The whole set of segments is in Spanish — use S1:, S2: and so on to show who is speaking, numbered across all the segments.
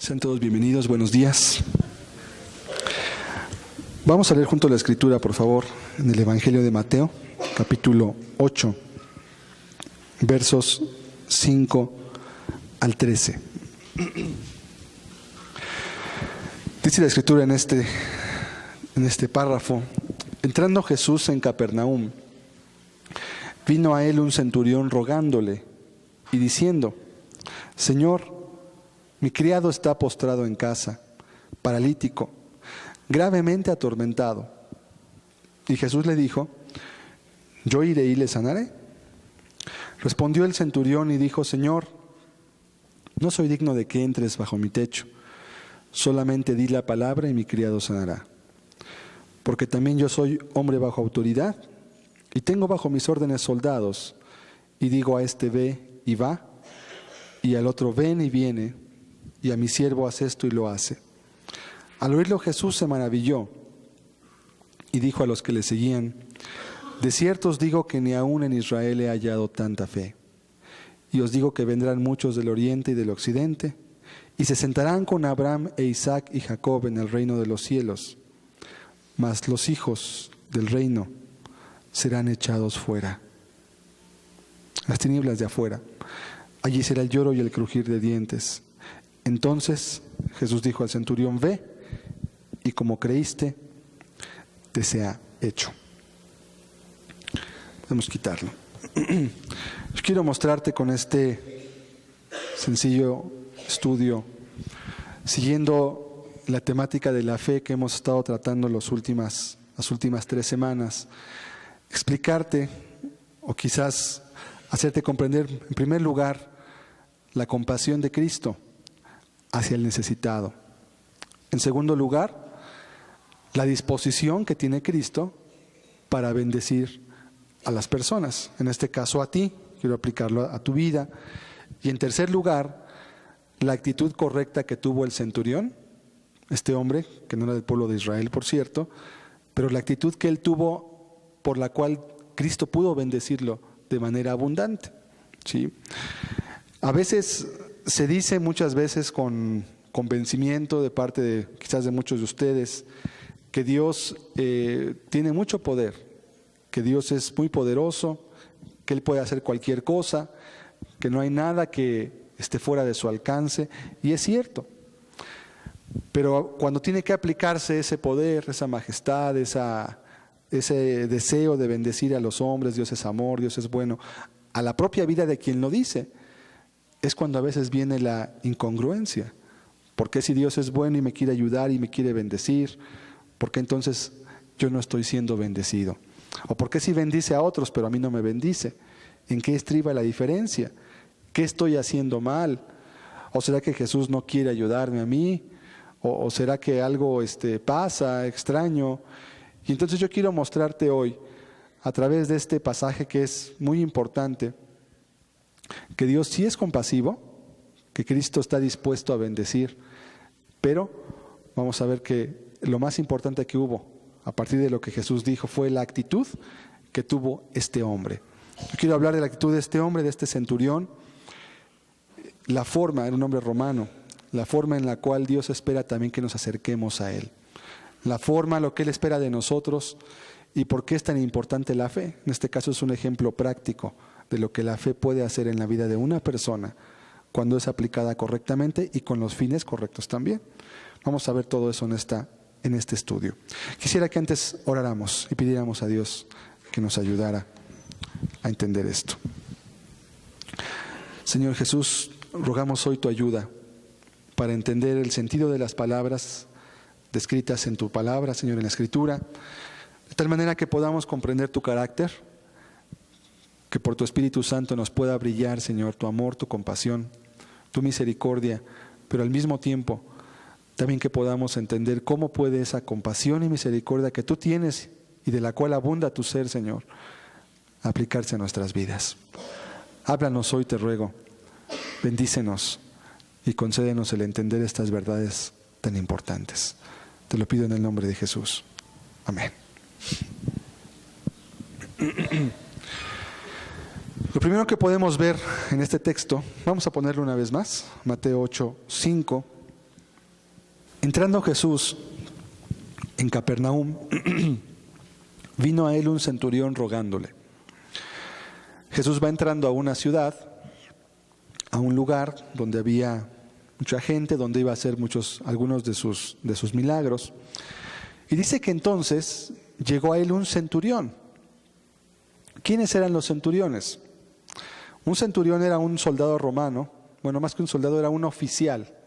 S1: Sean todos bienvenidos, buenos días. Vamos a leer junto a la Escritura, por favor, en el Evangelio de Mateo, capítulo 8, versos 5 al 13. Dice la Escritura en este párrafo: entrando Jesús en Capernaum, vino a él un centurión rogándole y diciendo: Señor, mi criado está postrado en casa, paralítico, gravemente atormentado. Y Jesús le dijo: yo iré y le sanaré. Respondió el centurión y dijo: Señor, no soy digno de que entres bajo mi techo. Solamente di la palabra y mi criado sanará. Porque también yo soy hombre bajo autoridad y tengo bajo mis órdenes soldados. Y digo a este: ve y va, y al otro: ven y viene, y a mi siervo: haz esto, y lo hace. Al oírlo Jesús se maravilló y dijo a los que le seguían: de cierto os digo que ni aún en Israel he hallado tanta fe. Y os digo que vendrán muchos del oriente y del occidente, y se sentarán con Abraham e Isaac y Jacob en el reino de los cielos. Mas los hijos del reino serán echados fuera, las tinieblas de afuera. Allí será el lloro y el crujir de dientes. Entonces Jesús dijo al centurión: ve, y como creíste, te sea hecho. Podemos quitarlo. Yo quiero mostrarte con este sencillo estudio, siguiendo la temática de la fe que hemos estado tratando las últimas 3 semanas, explicarte o quizás hacerte comprender, en primer lugar, la compasión de Cristo hacia el necesitado. En segundo lugar, la disposición que tiene Cristo para bendecir a las personas, en este caso a ti, quiero aplicarlo a tu vida. Y en tercer lugar, la actitud correcta que tuvo el centurión, este hombre, que no era del pueblo de Israel, por cierto, pero la actitud que él tuvo por la cual Cristo pudo bendecirlo de manera abundante. ¿Sí? A veces se dice, muchas veces con convencimiento de parte de quizás de muchos de ustedes, que Dios tiene mucho poder, que Dios es muy poderoso, que Él puede hacer cualquier cosa, que no hay nada que esté fuera de su alcance, y es cierto. Pero cuando tiene que aplicarse ese poder, esa majestad, ese deseo de bendecir a los hombres, Dios es amor, Dios es bueno, a la propia vida de quien lo dice, es cuando a veces viene la incongruencia. ¿Por qué si Dios es bueno y me quiere ayudar y me quiere bendecir? ¿Por qué entonces yo no estoy siendo bendecido? ¿O por qué si bendice a otros pero a mí no me bendice? ¿En qué estriba la diferencia? ¿Qué estoy haciendo mal? ¿O será que Jesús no quiere ayudarme a mí? ¿O será que algo pasa extraño? Y entonces yo quiero mostrarte hoy, a través de este pasaje que es muy importante, que Dios sí es compasivo, que Cristo está dispuesto a bendecir, pero vamos a ver que lo más importante que hubo a partir de lo que Jesús dijo fue la actitud que tuvo este hombre. Yo quiero hablar de la actitud de este hombre, de este centurión, la forma, era un hombre romano, la forma en la cual Dios espera también que nos acerquemos a Él, la forma, lo que Él espera de nosotros y por qué es tan importante la fe. En este caso es un ejemplo práctico de lo que la fe puede hacer en la vida de una persona cuando es aplicada correctamente y con los fines correctos también. Vamos a ver todo eso en este estudio. Quisiera que antes oráramos y pidiéramos a Dios que nos ayudara a entender esto. Señor Jesús, rogamos hoy tu ayuda para entender el sentido de las palabras descritas en tu palabra, Señor, en la Escritura, de tal manera que podamos comprender tu carácter, que por tu Espíritu Santo nos pueda brillar, Señor, tu amor, tu compasión, tu misericordia, pero al mismo tiempo también que podamos entender cómo puede esa compasión y misericordia que tú tienes y de la cual abunda tu ser, Señor, aplicarse a nuestras vidas. Háblanos hoy, te ruego, bendícenos y concédenos el entender estas verdades tan importantes. Te lo pido en el nombre de Jesús. Amén. Lo primero que podemos ver en este texto, vamos a ponerlo una vez más, Mateo 8:5, Entrando Jesús en Capernaum, vino a él un centurión rogándole. Jesús va entrando a una ciudad, a un lugar donde había mucha gente, donde iba a hacer algunos de sus milagros. Y dice que entonces llegó a él un centurión. ¿Quiénes eran los centuriones? Un centurión era un soldado romano, bueno, más que un soldado, era un oficial.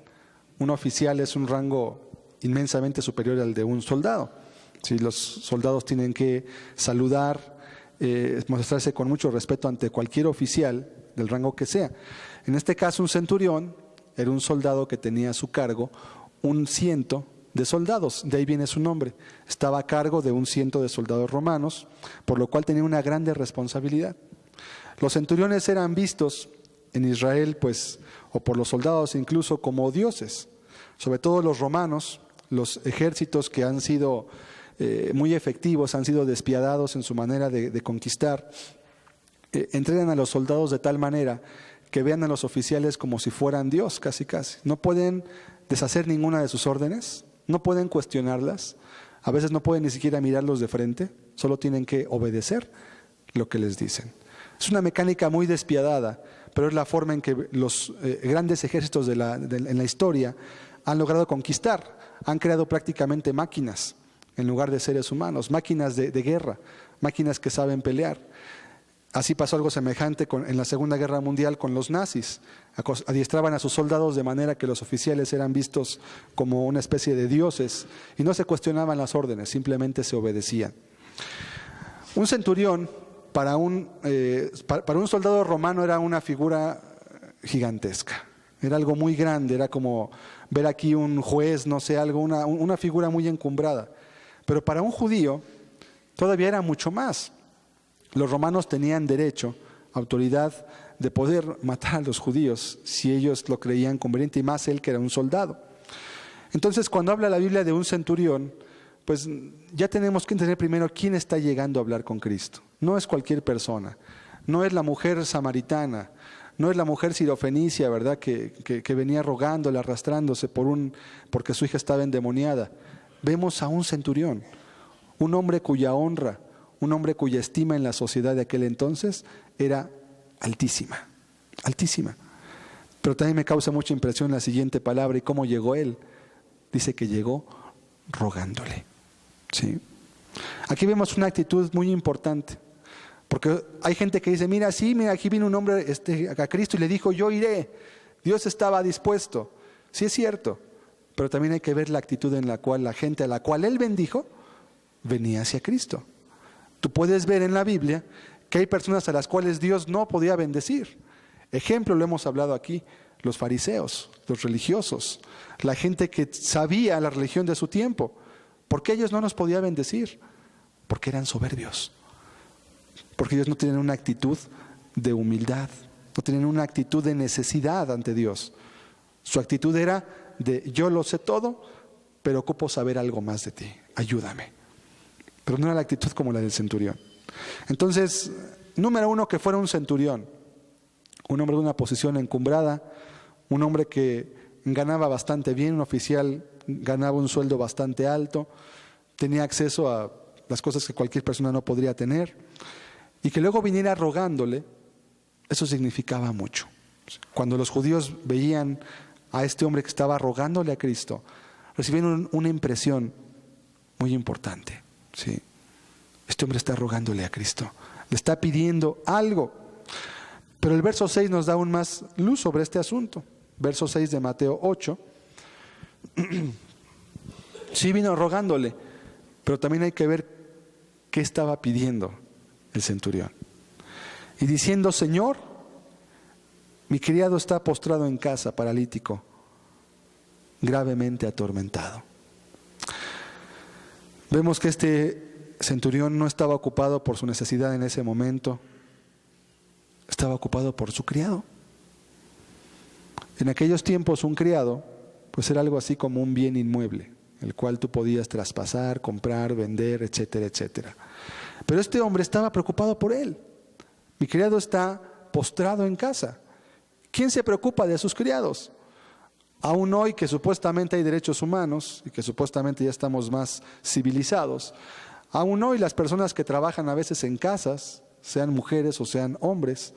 S1: Un oficial es un rango inmensamente superior al de un soldado. Sí, los soldados tienen que saludar, mostrarse con mucho respeto ante cualquier oficial del rango que sea. En este caso, un centurión era un soldado que tenía a su cargo 100 de soldados, de ahí viene su nombre. Estaba a cargo de 100 de soldados romanos, por lo cual tenía una grande responsabilidad. Los centuriones eran vistos en Israel, pues, o por los soldados incluso, como dioses. Sobre todo los romanos, los ejércitos que han sido muy efectivos, han sido despiadados en su manera de conquistar, entrenan a los soldados de tal manera que vean a los oficiales como si fueran Dios, casi casi. No pueden deshacer ninguna de sus órdenes, no pueden cuestionarlas, a veces no pueden ni siquiera mirarlos de frente, solo tienen que obedecer lo que les dicen. Es una mecánica muy despiadada, pero es la forma en que los grandes ejércitos en la historia han logrado conquistar. Han creado prácticamente máquinas en lugar de seres humanos, máquinas de guerra, máquinas que saben pelear. Así pasó algo semejante en la Segunda Guerra Mundial con los nazis. Adiestraban a sus soldados de manera que los oficiales eran vistos como una especie de dioses y no se cuestionaban las órdenes, simplemente se obedecían. Un centurión para un soldado romano era una figura gigantesca. Era algo muy grande, era como ver aquí un juez, no sé, una figura muy encumbrada. Pero para un judío todavía era mucho más. Los romanos tenían derecho, autoridad de poder matar a los judíos si ellos lo creían conveniente, y más él que era un soldado. Entonces, cuando habla la Biblia de un centurión, pues ya tenemos que entender primero quién está llegando a hablar con Cristo. No es cualquier persona, no es la mujer samaritana, no es la mujer sirofenicia, ¿verdad?, que venía rogándole, arrastrándose porque su hija estaba endemoniada. Vemos a un centurión, un hombre cuya honra, un hombre cuya estima en la sociedad de aquel entonces era altísima, altísima. Pero también me causa mucha impresión la siguiente palabra, y cómo llegó él. Dice que llegó rogándole. ¿Sí? Aquí vemos una actitud muy importante, porque hay gente que dice, mira, aquí vino un hombre a Cristo y le dijo, yo iré. Dios estaba dispuesto. Sí, es cierto, pero también hay que ver la actitud en la cual la gente a la cual él bendijo venía hacia Cristo. Tú puedes ver en la Biblia que hay personas a las cuales Dios no podía bendecir. Ejemplo, lo hemos hablado aquí, los fariseos, los religiosos, la gente que sabía la religión de su tiempo. ¿Por qué ellos no nos podían bendecir? Porque eran soberbios. Porque ellos no tienen una actitud de humildad, no tienen una actitud de necesidad ante Dios. Su actitud era de yo lo sé todo, pero ocupo saber algo más de ti, ayúdame. Pero no era la actitud como la del centurión. Entonces, número uno, que fuera un centurión, un hombre de una posición encumbrada, un hombre que ganaba bastante bien, un oficial ganaba un sueldo bastante alto, tenía acceso a las cosas que cualquier persona no podría tener, y que luego viniera rogándole, eso significaba mucho. Cuando los judíos veían a este hombre que estaba rogándole a Cristo, recibieron una impresión muy importante. Sí. Este hombre está rogándole a Cristo, le está pidiendo algo. Pero el verso 6 nos da aún más luz sobre este asunto. Verso 6 de Mateo 8. Sí vino rogándole, pero también hay que ver qué estaba pidiendo el centurión. Y diciendo, Señor, mi criado está postrado en casa, paralítico, gravemente atormentado. Vemos que este centurión no estaba ocupado por su necesidad en ese momento, estaba ocupado por su criado. En aquellos tiempos un criado pues era algo así como un bien inmueble, el cual tú podías traspasar, comprar, vender, etcétera, etcétera. Pero este hombre estaba preocupado por él. Mi criado está postrado en casa. ¿Quién se preocupa de sus criados? Aún hoy que supuestamente hay derechos humanos y que supuestamente ya estamos más civilizados, aún hoy las personas que trabajan a veces en casas, sean mujeres o sean hombres,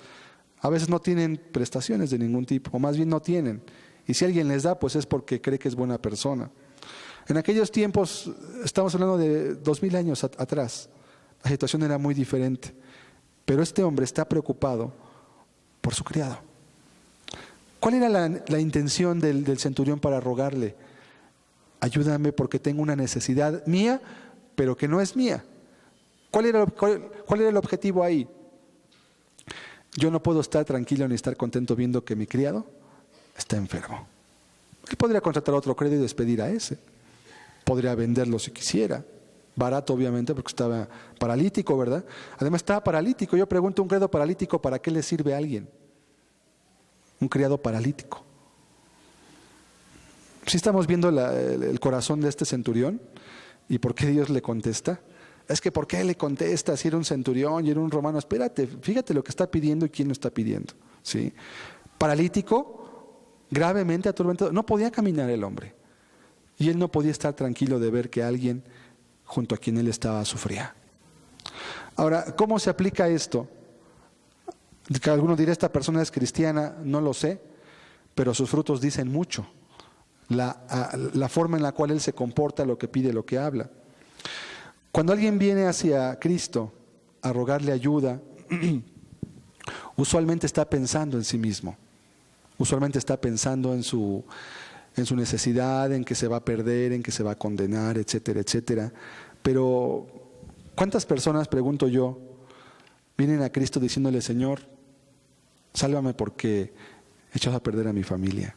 S1: a veces no tienen prestaciones de ningún tipo, o más bien no tienen. Y si alguien les da, pues es porque cree que es buena persona. En aquellos tiempos, estamos hablando de 2000 años atrás, la situación era muy diferente. Pero este hombre está preocupado por su criado. ¿Cuál era la intención del centurión para rogarle? Ayúdame porque tengo una necesidad mía, pero que no es mía. ¿Cuál era el objetivo ahí? Yo no puedo estar tranquilo ni estar contento viendo que mi criado está enfermo. Él podría contratar otro crédito y despedir a ese. Podría venderlo si quisiera. Barato, obviamente, porque estaba paralítico, ¿verdad? Además, estaba paralítico. Yo pregunto, ¿un criado paralítico para qué le sirve a alguien? Un criado paralítico. Si estamos viendo el corazón de este centurión y por qué Dios le contesta. Es que ¿por qué le contesta si era un centurión y era un romano? Espérate, fíjate lo que está pidiendo y quién lo está pidiendo. ¿Sí? Paralítico, gravemente atormentado. No podía caminar el hombre. Y él no podía estar tranquilo de ver que alguien junto a quien él estaba sufría. Ahora, ¿cómo se aplica esto? Que alguno dirá, esta persona es cristiana, no lo sé, pero sus frutos dicen mucho. La forma en la cual él se comporta, lo que pide, lo que habla. Cuando alguien viene hacia Cristo a rogarle ayuda, usualmente está pensando en sí mismo. Usualmente está pensando en su necesidad, en que se va a perder, en que se va a condenar, etcétera, etcétera. Pero, ¿cuántas personas, pregunto yo, vienen a Cristo diciéndole, Señor, sálvame porque he echado a perder a mi familia?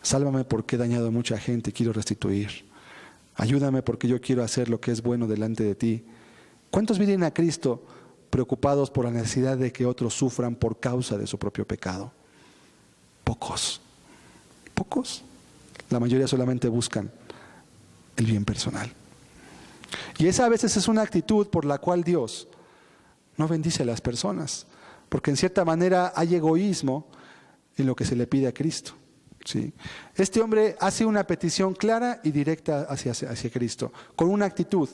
S1: Sálvame porque he dañado a mucha gente y quiero restituir. Ayúdame porque yo quiero hacer lo que es bueno delante de ti. ¿Cuántos vienen a Cristo preocupados por la necesidad de que otros sufran por causa de su propio pecado? Pocos. Pocos. La mayoría solamente buscan el bien personal. Y esa a veces es una actitud por la cual Dios no bendice a las personas. Porque en cierta manera hay egoísmo en lo que se le pide a Cristo. ¿Sí? Este hombre hace una petición clara y directa hacia Cristo, con una actitud,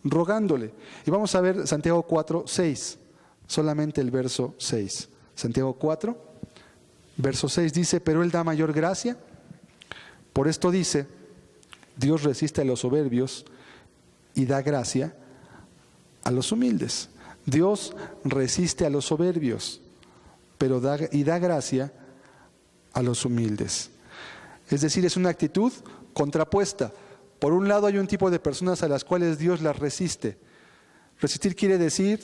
S1: rogándole. Y vamos a ver Santiago 4, 6, solamente el verso 6. Santiago 4, verso 6 dice, pero Él da mayor gracia. Por esto dice, Dios resiste a los soberbios y da gracia a los humildes. Dios resiste a los soberbios, pero da gracia a los humildes. Es decir, es una actitud contrapuesta. Por un lado hay un tipo de personas a las cuales Dios las resiste. Resistir quiere decir,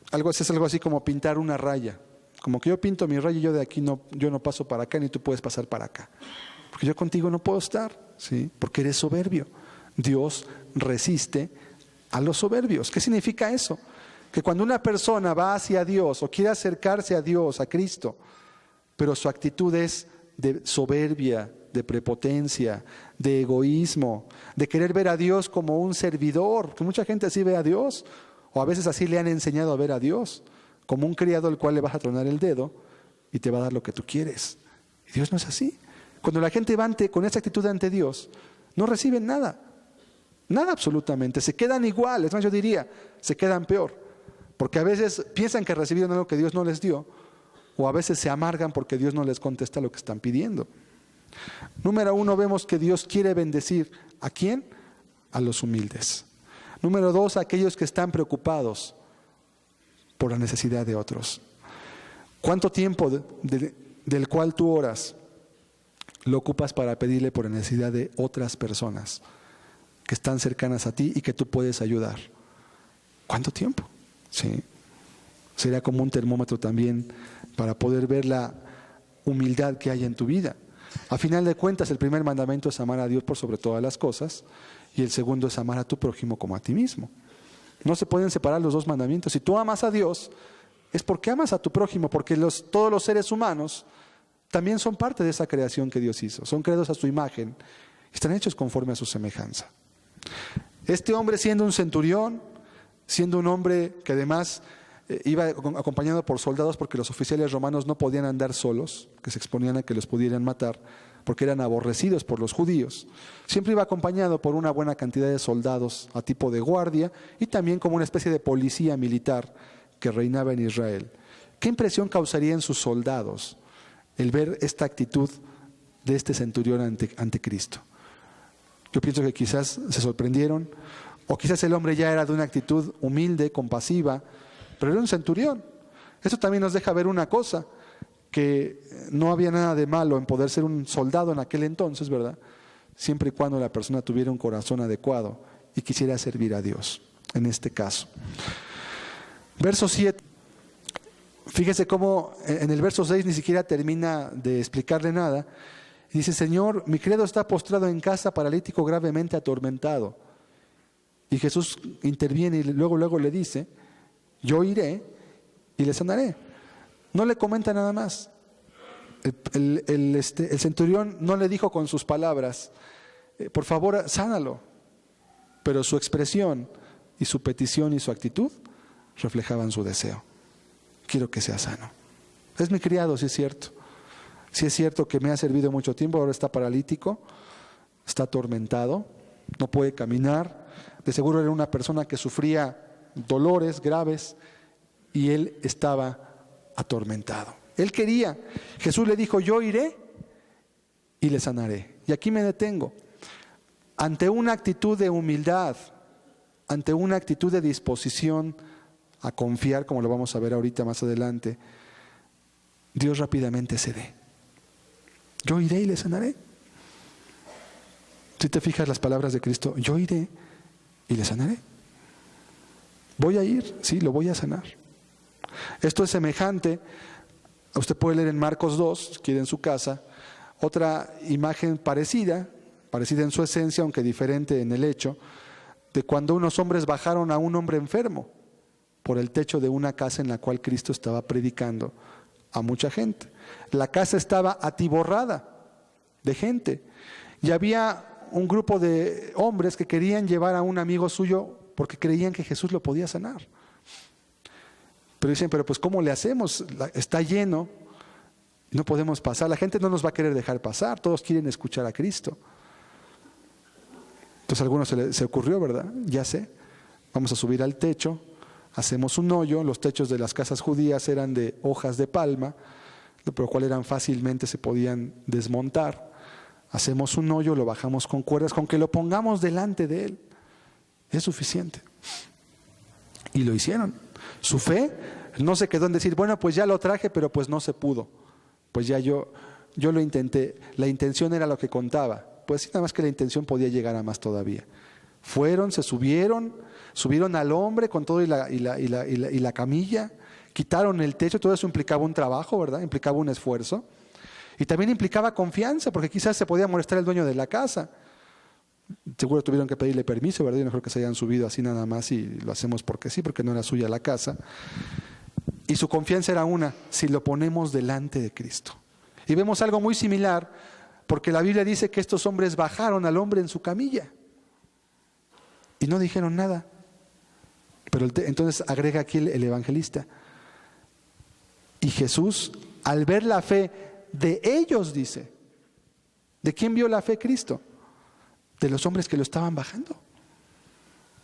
S1: es algo así como pintar una raya. Como que yo pinto mi raya y yo de aquí yo no paso para acá ni tú puedes pasar para acá. Porque yo contigo no puedo estar, ¿sí? Porque eres soberbio. Dios resiste a los soberbios. ¿Qué significa eso? Que cuando una persona va hacia Dios o quiere acercarse a Dios, a Cristo, pero su actitud es de soberbia, de prepotencia, de egoísmo, de querer ver a Dios como un servidor, que mucha gente así ve a Dios, o a veces así le han enseñado a ver a Dios, como un criado al cual le vas a tronar el dedo y te va a dar lo que tú quieres. Y Dios no es así. Cuando la gente va con esa actitud ante Dios, no reciben nada, nada absolutamente, se quedan igual, es más, yo diría, se quedan peor, porque a veces piensan que recibieron algo que Dios no les dio, o a veces se amargan porque Dios no les contesta lo que están pidiendo. Número 1, vemos que Dios quiere bendecir ¿a quién? A los humildes. Número 2, a aquellos que están preocupados por la necesidad de otros. ¿Cuánto tiempo del cual tú oras lo ocupas para pedirle por la necesidad de otras personas que están cercanas a ti y que tú puedes ayudar? ¿Cuánto tiempo? Sí. Sería como un termómetro también para poder ver la humildad que hay en tu vida. A final de cuentas, el primer mandamiento es amar a Dios por sobre todas las cosas y el segundo es amar a tu prójimo como a ti mismo. No se pueden separar los dos mandamientos. Si tú amas a Dios, es porque amas a tu prójimo, porque todos los seres humanos también son parte de esa creación que Dios hizo. Son creados a su imagen, están hechos conforme a su semejanza. Este hombre, siendo un centurión, siendo un hombre que además iba acompañado por soldados, porque los oficiales romanos no podían andar solos, que se exponían a que los pudieran matar, porque eran aborrecidos por los judíos. Siempre iba acompañado por una buena cantidad de soldados a tipo de guardia y también como una especie de policía militar que reinaba en Israel. ¿Qué impresión causaría en sus soldados el ver esta actitud de este centurión ante Cristo? Yo pienso que quizás se sorprendieron, o quizás el hombre ya era de una actitud humilde, compasiva, pero era un centurión. Esto también nos deja ver una cosa, que no había nada de malo en poder ser un soldado en aquel entonces, ¿verdad? Siempre y cuando la persona tuviera un corazón adecuado y quisiera servir a Dios, en este caso. Verso 7. Fíjese cómo en el verso 6 ni siquiera termina de explicarle nada. Dice: Señor, mi criado está postrado en casa, paralítico, gravemente atormentado. Y Jesús interviene y luego le dice: yo iré y le sanaré. No le comenta nada más. El centurión no le dijo con sus palabras: por favor, sánalo. Pero su expresión y su petición y su actitud reflejaban su deseo. Quiero que sea sano. Es mi criado, sí es cierto. Sí es cierto que me ha servido mucho tiempo, ahora está paralítico, está atormentado, no puede caminar. De seguro era una persona que sufría dolores graves y él estaba atormentado. Él quería. Jesús le dijo: yo iré y le sanaré. Y aquí me detengo. Ante una actitud de humildad, ante una actitud de disposición a confiar, como lo vamos a ver ahorita más adelante, Dios rápidamente cede. Yo iré y le sanaré. Si te fijas las palabras de Cristo: yo iré y le sanaré. Voy a ir, sí, lo voy a sanar. Esto es semejante, usted puede leer en Marcos 2, si quiere en su casa, otra imagen parecida en su esencia, aunque diferente en el hecho, de cuando unos hombres bajaron a un hombre enfermo por el techo de una casa en la cual Cristo estaba predicando a mucha gente. La casa estaba atiborrada de gente y había un grupo de hombres que querían llevar a un amigo suyo porque creían que Jesús lo podía sanar. Pero dicen: pero pues ¿cómo le hacemos? Está lleno, no podemos pasar, la gente no nos va a querer dejar pasar, todos quieren escuchar a Cristo. Entonces a algunos se ocurrió, ¿verdad? Ya sé, vamos a subir al techo, hacemos un hoyo. Los techos de las casas judías eran de hojas de palma, por lo cual fácilmente se podían desmontar. Hacemos un hoyo, lo bajamos con cuerdas, con que lo pongamos delante de él, es suficiente. Y lo hicieron. Su fe no se quedó en decir: bueno, pues ya lo traje, pero pues no se pudo. Pues ya yo lo intenté, la intención era lo que contaba. Pues sí, nada más que la intención podía llegar a más todavía. Fueron, se subieron al hombre con todo y la camilla, quitaron el techo. Todo eso implicaba un trabajo, ¿verdad? Implicaba un esfuerzo. Y también implicaba confianza, porque quizás se podía molestar el dueño de la casa. Seguro tuvieron que pedirle permiso, ¿verdad? Yo no creo que se hayan subido así nada más y lo hacemos porque sí, porque no era suya la casa. Y su confianza era si lo ponemos delante de Cristo. Y vemos algo muy similar, porque la Biblia dice que estos hombres bajaron al hombre en su camilla y no dijeron nada. Pero entonces agrega aquí el evangelista: y Jesús, al ver la fe de ellos, dice, ¿de quién vio la fe Cristo? De los hombres que lo estaban bajando.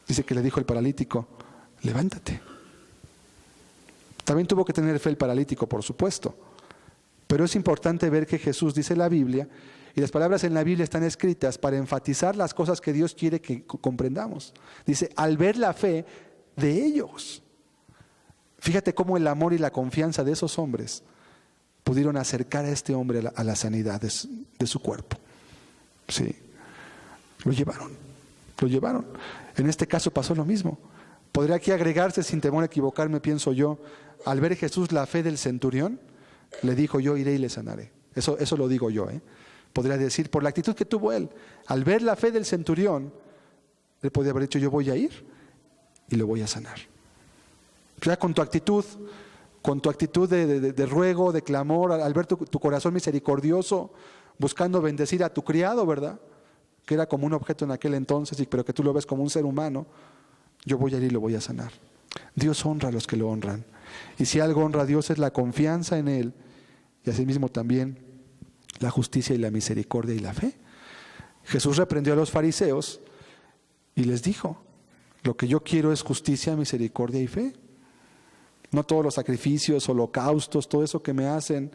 S1: Dice que le dijo el paralítico: levántate. También tuvo que tener fe el paralítico, por supuesto. Pero es importante ver que Jesús, dice la Biblia, y las palabras en la Biblia están escritas para enfatizar las cosas que Dios quiere que comprendamos. Dice: al ver la fe de ellos. Fíjate cómo el amor y la confianza de esos hombres pudieron acercar a este hombre a la sanidad de su cuerpo. Sí. Lo llevaron. En este caso pasó lo mismo. Podría aquí agregarse, sin temor a equivocarme, pienso yo, al ver Jesús la fe del centurión, le dijo: yo iré y le sanaré. Eso lo digo yo, Podría decir, por la actitud que tuvo él, al ver la fe del centurión, él podría haber dicho: yo voy a ir y lo voy a sanar. Ya con tu actitud de ruego, de clamor, al ver tu corazón misericordioso, buscando bendecir a tu criado, ¿verdad?, que era como un objeto en aquel entonces, pero que tú lo ves como un ser humano, yo voy a ir y lo voy a sanar. Dios honra a los que lo honran. Y si algo honra a Dios es la confianza en Él, y asimismo también la justicia y la misericordia y la fe. Jesús reprendió a los fariseos y les dijo, lo que yo quiero es justicia, misericordia y fe. No todos los sacrificios, holocaustos, todo eso que me hacen.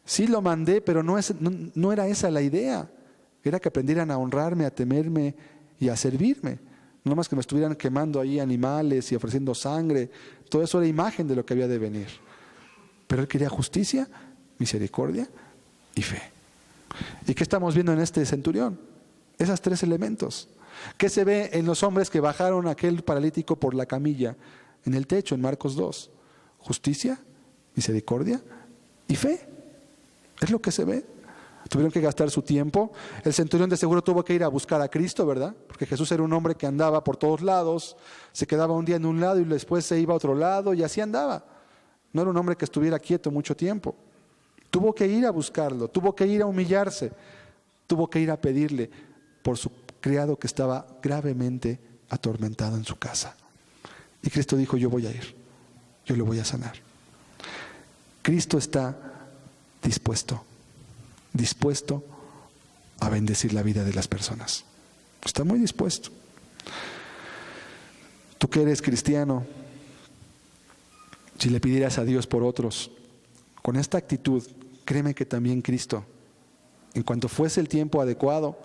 S1: Sí lo mandé, pero no era esa la idea. Era que aprendieran a honrarme, a temerme y a servirme. No más que me estuvieran quemando ahí animales y ofreciendo sangre. Todo eso era imagen de lo que había de venir. Pero él quería justicia, misericordia y fe. ¿Y qué estamos viendo en este centurión? Esos tres elementos. ¿Qué se ve en los hombres que bajaron a aquel paralítico por la camilla en el techo en Marcos 2? Justicia, misericordia y fe. Es lo que se ve. Tuvieron que gastar su tiempo. El centurión de seguro tuvo que ir a buscar a Cristo, ¿verdad? Porque Jesús era un hombre que andaba por todos lados, se quedaba un día en un lado y después se iba a otro lado y así andaba. No era un hombre que estuviera quieto mucho tiempo. Tuvo que ir a buscarlo, tuvo que ir a humillarse, tuvo que ir a pedirle por su criado que estaba gravemente atormentado en su casa. Y Cristo dijo, yo voy a ir, yo lo voy a sanar. Cristo está dispuesto a bendecir la vida de las personas. Está muy dispuesto. Tú que eres cristiano, si le pidieras a Dios por otros, con esta actitud, créeme que también Cristo, en cuanto fuese el tiempo adecuado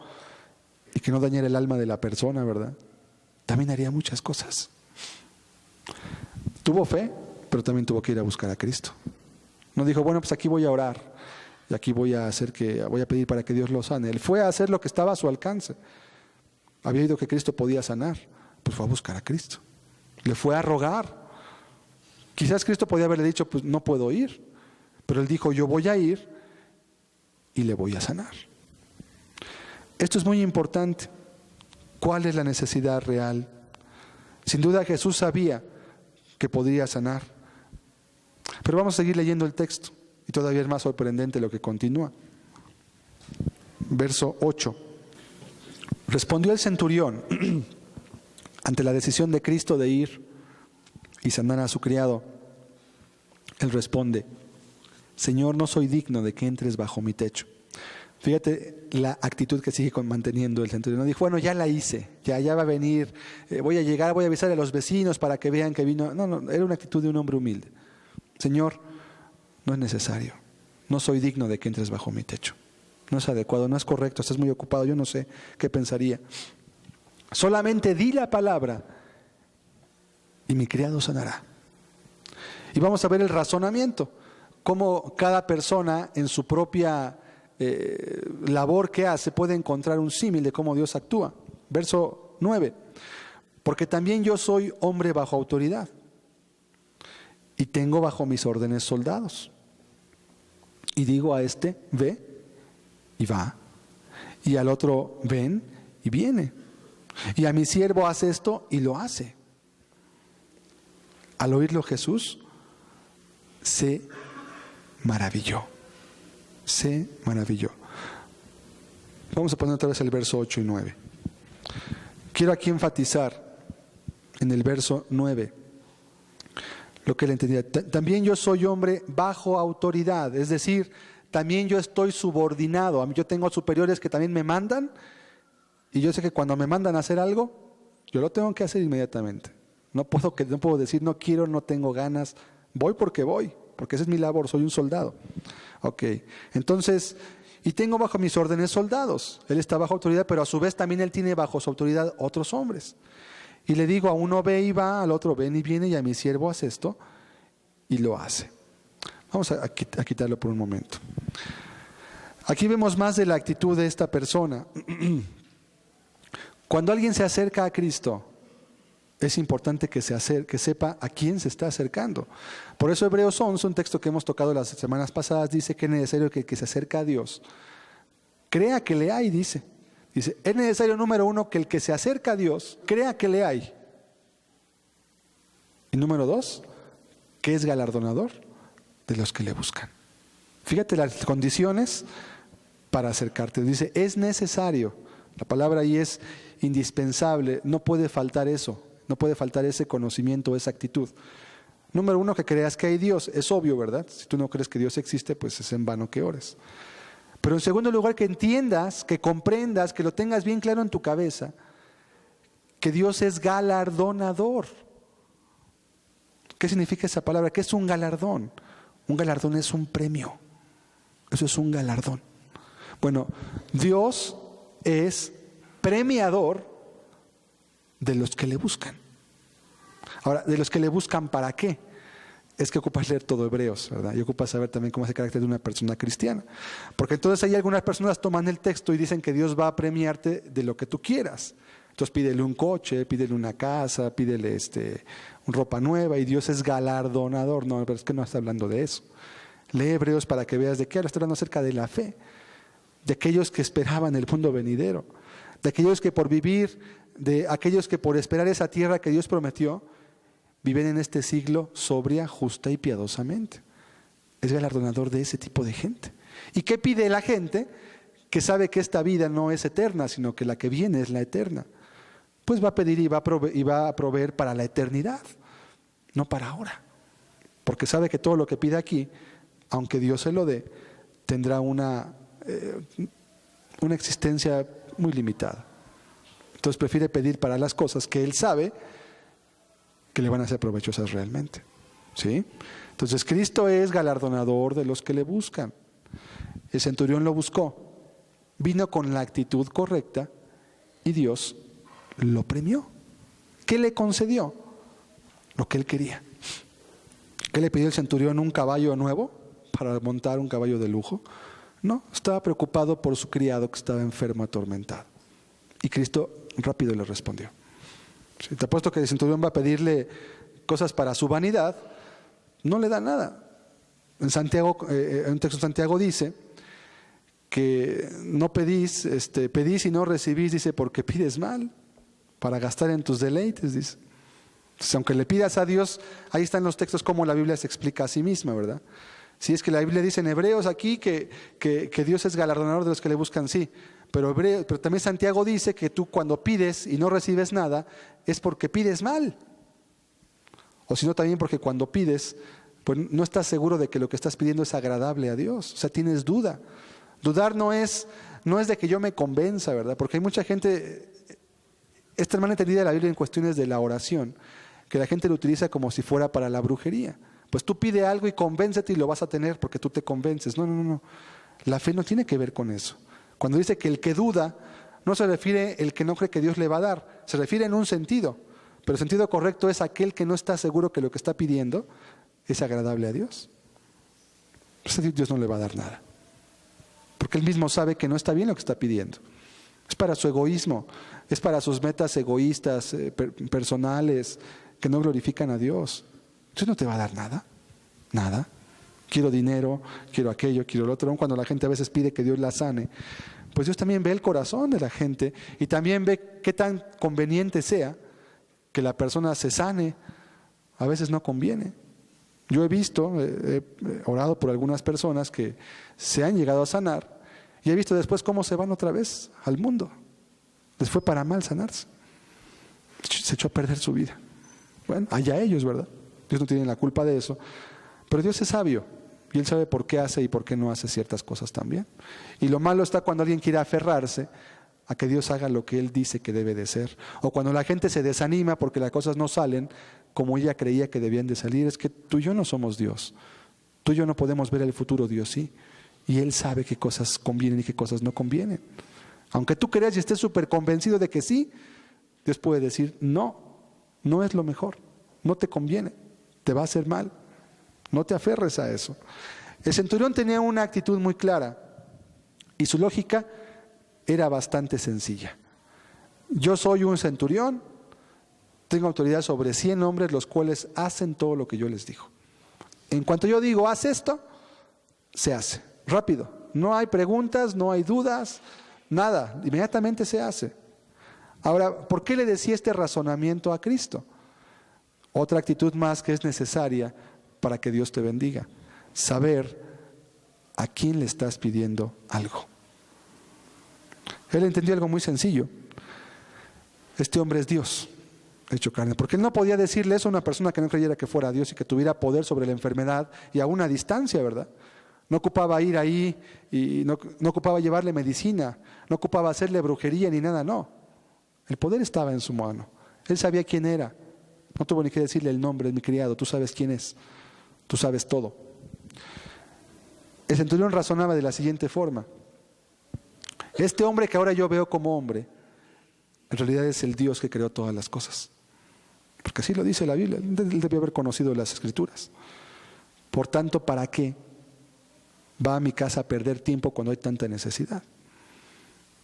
S1: y que no dañara el alma de la persona, ¿verdad? También haría muchas cosas. Tuvo fe, pero también tuvo que ir a buscar a Cristo. No dijo, bueno, pues aquí voy a orar y aquí voy a pedir para que Dios lo sane. Él fue a hacer lo que estaba a su alcance. Había oído que Cristo podía sanar, pues fue a buscar a Cristo. Le fue a rogar. Quizás Cristo podía haberle dicho, pues no puedo ir. Pero él dijo, yo voy a ir y le voy a sanar. Esto es muy importante. ¿Cuál es la necesidad real? Sin duda Jesús sabía que podría sanar. Pero vamos a seguir leyendo el texto. Y todavía es más sorprendente lo que continúa. Verso 8. Respondió el centurión ante la decisión de Cristo de ir y sanar a su criado. Él responde, Señor, no soy digno de que entres bajo mi techo. Fíjate la actitud que sigue manteniendo el centurión. No dijo, bueno, ya la hice, ya va a venir, voy a llegar, voy a avisar a los vecinos para que vean que vino. No, era una actitud de un hombre humilde. Señor, no es necesario, no soy digno de que entres bajo mi techo. No es adecuado, no es correcto, estás muy ocupado, yo no sé qué pensaría. Solamente di la palabra y mi criado sanará. Y vamos a ver el razonamiento, cómo cada persona en su propia labor que hace puede encontrar un símil de cómo Dios actúa. Verso 9. Porque también yo soy hombre bajo autoridad y tengo bajo mis órdenes soldados. Y digo a este, ve y va. Y al otro, ven y viene. Y a mi siervo hace esto y lo hace. Al oírlo Jesús se maravilló. Se maravilló. Vamos a poner otra vez el verso 8 y 9. Quiero aquí enfatizar en el verso 9 lo que él entendía. También yo soy hombre bajo autoridad, es decir, también yo estoy subordinado. Yo tengo superiores que también me mandan y yo sé que cuando me mandan a hacer algo, yo lo tengo que hacer inmediatamente. No puedo decir no quiero, no tengo ganas, voy, porque esa es mi labor, soy un soldado. Ok, entonces, y tengo bajo mis órdenes soldados. Él está bajo autoridad, pero a su vez también él tiene bajo su autoridad otros hombres. Y le digo, a uno ve y va, al otro ven y viene, y a mi siervo hace esto y lo hace. Vamos a quitarlo por un momento. Aquí vemos más de la actitud de esta persona. Cuando alguien se acerca a Cristo, es importante que sepa a quién se está acercando. Por eso Hebreos 11, un texto que hemos tocado las semanas pasadas, dice que es necesario que el que se acerca a Dios crea que le hay, dice, es necesario, número 1, que el que se acerca a Dios crea que le hay. Y número 2, que es galardonador de los que le buscan. Fíjate las condiciones para acercarte. Dice, es necesario. La palabra ahí es indispensable. No puede faltar eso. No puede faltar ese conocimiento, esa actitud. Número 1, que creas que hay Dios. Es obvio, ¿verdad? Si tú no crees que Dios existe, pues es en vano que ores. Pero en segundo lugar, que entiendas, que comprendas, que lo tengas bien claro en tu cabeza, que Dios es galardonador. ¿Qué significa esa palabra? ¿Qué es un galardón? Un galardón es un premio. Eso es un galardón. Bueno, Dios es premiador de los que le buscan. Ahora, de los que le buscan, ¿para qué? Es que ocupas leer todo Hebreos, ¿verdad? Y ocupas saber también cómo es el carácter de una persona cristiana. Porque entonces ahí algunas personas toman el texto y dicen que Dios va a premiarte de lo que tú quieras. Entonces pídele un coche, pídele una casa, pídele una ropa nueva, y Dios es galardonador. No, pero es que no está hablando de eso. Lee Hebreos para que veas de qué habla. Está hablando acerca de la fe, de aquellos que esperaban el mundo venidero, de aquellos que por vivir, de aquellos que por esperar esa tierra que Dios prometió, viven en este siglo sobria, justa y piadosamente. Es galardonador de ese tipo de gente. ¿Y qué pide la gente que sabe que esta vida no es eterna, sino que la que viene es la eterna? Pues va a pedir y va a proveer para la eternidad, no para ahora. Porque sabe que todo lo que pide aquí, aunque Dios se lo dé, tendrá una existencia muy limitada. Entonces prefiere pedir para las cosas que Él sabe que le van a ser provechosas realmente. ¿Sí? Entonces Cristo es galardonador de los que le buscan. El centurión lo buscó, vino con la actitud correcta y Dios lo premió. ¿Qué le concedió? Lo que él quería. ¿Qué le pidió el centurión? ¿Un caballo nuevo para montar, un caballo de lujo? No, estaba preocupado por su criado que estaba enfermo, atormentado. Y Cristo rápido le respondió. Si te apuesto que el centurión va a pedirle cosas para su vanidad, no le da nada. En Santiago, en un texto de Santiago dice que no pedís, pedís y no recibís, dice, porque pides mal, para gastar en tus deleites, dice. Entonces, aunque le pidas a Dios, ahí están los textos como la Biblia se explica a sí misma, ¿verdad? Si es que la Biblia dice en Hebreos aquí que Dios es galardonador de los que le buscan, sí. Pero también Santiago dice que tú cuando pides y no recibes nada es porque pides mal. O si no, también porque cuando pides, pues no estás seguro de que lo que estás pidiendo es agradable a Dios. O sea, tienes duda. Dudar no es de que yo me convenza, ¿verdad? Porque hay mucha gente, esta mal entendida de la Biblia en cuestiones de la oración, que la gente lo utiliza como si fuera para la brujería. Pues tú pide algo y convéncete y lo vas a tener porque tú te convences. No. La fe no tiene que ver con eso. Cuando dice que el que duda, no se refiere el que no cree que Dios le va a dar, se refiere en un sentido, pero el sentido correcto es aquel que no está seguro que lo que está pidiendo es agradable a Dios. Entonces Dios no le va a dar nada, porque Él mismo sabe que no está bien lo que está pidiendo. Es para su egoísmo, es para sus metas egoístas, personales, que no glorifican a Dios. Entonces no te va a dar nada, nada. Quiero dinero, quiero aquello, quiero lo otro. Aun cuando la gente a veces pide que Dios la sane, pues Dios también ve el corazón de la gente y también ve qué tan conveniente sea que la persona se sane. A veces no conviene. Yo he visto, he orado por algunas personas que se han llegado a sanar y he visto después cómo se van otra vez al mundo. Les fue para mal sanarse. Se echó a perder su vida. Bueno, allá ellos, ¿verdad? Dios no tiene la culpa de eso. Pero Dios es sabio y Él sabe por qué hace y por qué no hace ciertas cosas también. Y lo malo está cuando alguien quiere aferrarse a que Dios haga lo que Él dice que debe de ser. O cuando la gente se desanima porque las cosas no salen como ella creía que debían de salir. Es que tú y yo no somos Dios. Tú y yo no podemos ver el futuro, Dios sí. Y Él sabe qué cosas convienen y qué cosas no convienen. Aunque tú creas y estés súper convencido de que sí, Dios puede decir, no es lo mejor, no te conviene, te va a hacer mal. No te aferres a eso. El centurión tenía una actitud muy clara y su lógica era bastante sencilla. Yo soy un centurión, tengo autoridad sobre 100 hombres los cuales hacen todo lo que yo les digo. En cuanto yo digo, haz esto, se hace, rápido. No hay preguntas, no hay dudas, nada, inmediatamente se hace. Ahora, ¿por qué le decía este razonamiento a Cristo? Otra actitud más que es necesaria para que Dios te bendiga. Saber a quién le estás pidiendo algo. Él entendió algo muy sencillo. Este hombre es Dios, hecho carne. Porque él no podía decirle eso a una persona que no creyera que fuera Dios y que tuviera poder sobre la enfermedad y a una distancia, ¿verdad? No ocupaba ir ahí y no ocupaba llevarle medicina, no ocupaba hacerle brujería ni nada, no. El poder estaba en su mano. Él sabía quién era. No tuvo ni que decirle el nombre, es mi criado, tú sabes quién es, tú sabes todo. El centurión razonaba de la siguiente forma: este hombre que ahora yo veo como hombre, en realidad es el Dios que creó todas las cosas. Porque así lo dice la Biblia, él debió haber conocido las Escrituras. Por tanto, ¿para qué va a mi casa a perder tiempo cuando hay tanta necesidad?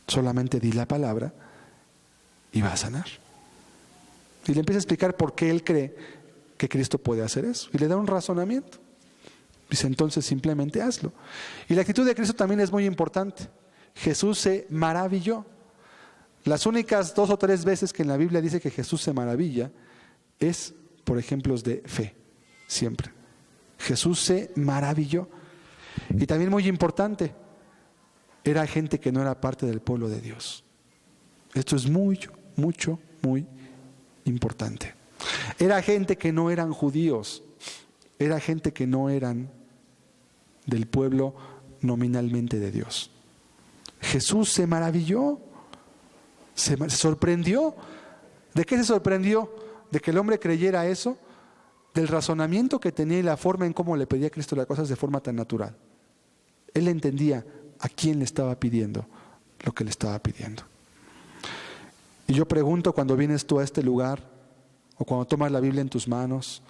S1: Solamente di la palabra y va a sanar. Y le empieza a explicar por qué él cree que Cristo puede hacer eso. Y le da un razonamiento. Dice, entonces simplemente hazlo. Y la actitud de Cristo también es muy importante. Jesús se maravilló. Las únicas 2 o 3 veces que en la Biblia dice que Jesús se maravilla es por ejemplos de fe, siempre. Jesús se maravilló. Y también muy importante, era gente que no era parte del pueblo de Dios. Esto es muy importante. Era gente que no eran judíos, era gente que no eran del pueblo nominalmente de Dios. Jesús se maravilló, se sorprendió. ¿De qué se sorprendió? De que el hombre creyera eso, del razonamiento que tenía y la forma en cómo le pedía a Cristo las cosas de forma tan natural. Él entendía a quién le estaba pidiendo lo que le estaba pidiendo. Y yo pregunto, cuando vienes tú a este lugar, o cuando tomas la Biblia en tus manos,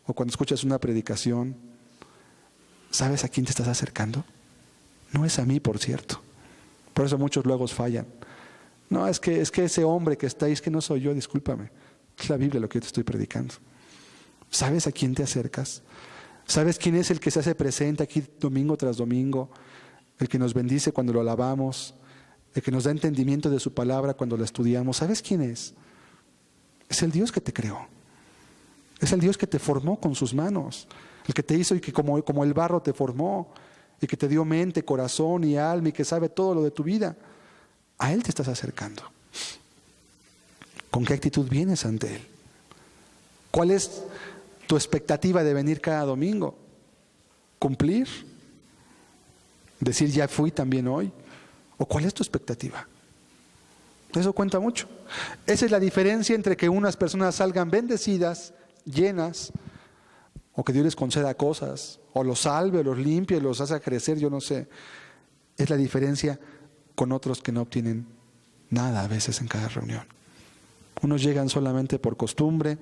S1: o cuando escuchas una predicación, ¿sabes a quién te estás acercando? No es a mí, por cierto. Por eso muchos luego fallan. No, es que ese hombre que está ahí, es que no soy yo, discúlpame. Es la Biblia lo que yo te estoy predicando. ¿Sabes a quién te acercas? ¿Sabes quién es el que se hace presente aquí domingo tras domingo? El que nos bendice cuando lo alabamos, el que nos da entendimiento de su palabra cuando la estudiamos. ¿Sabes quién es? Es el Dios que te creó. Es el Dios que te formó con sus manos. El que te hizo y que como el barro te formó. Y que te dio mente, corazón y alma y que sabe todo lo de tu vida. A Él te estás acercando. ¿Con qué actitud vienes ante Él? ¿Cuál es tu expectativa de venir cada domingo? ¿Cumplir? ¿Decir ya fui también hoy? ¿O cuál es tu expectativa? Eso cuenta mucho. Esa es la diferencia entre que unas personas salgan bendecidas, llenas, o que Dios les conceda cosas, o los salve, o los limpie, los hace crecer, yo no sé. Es la diferencia con otros que no obtienen nada a veces en cada reunión. Unos llegan solamente por costumbre,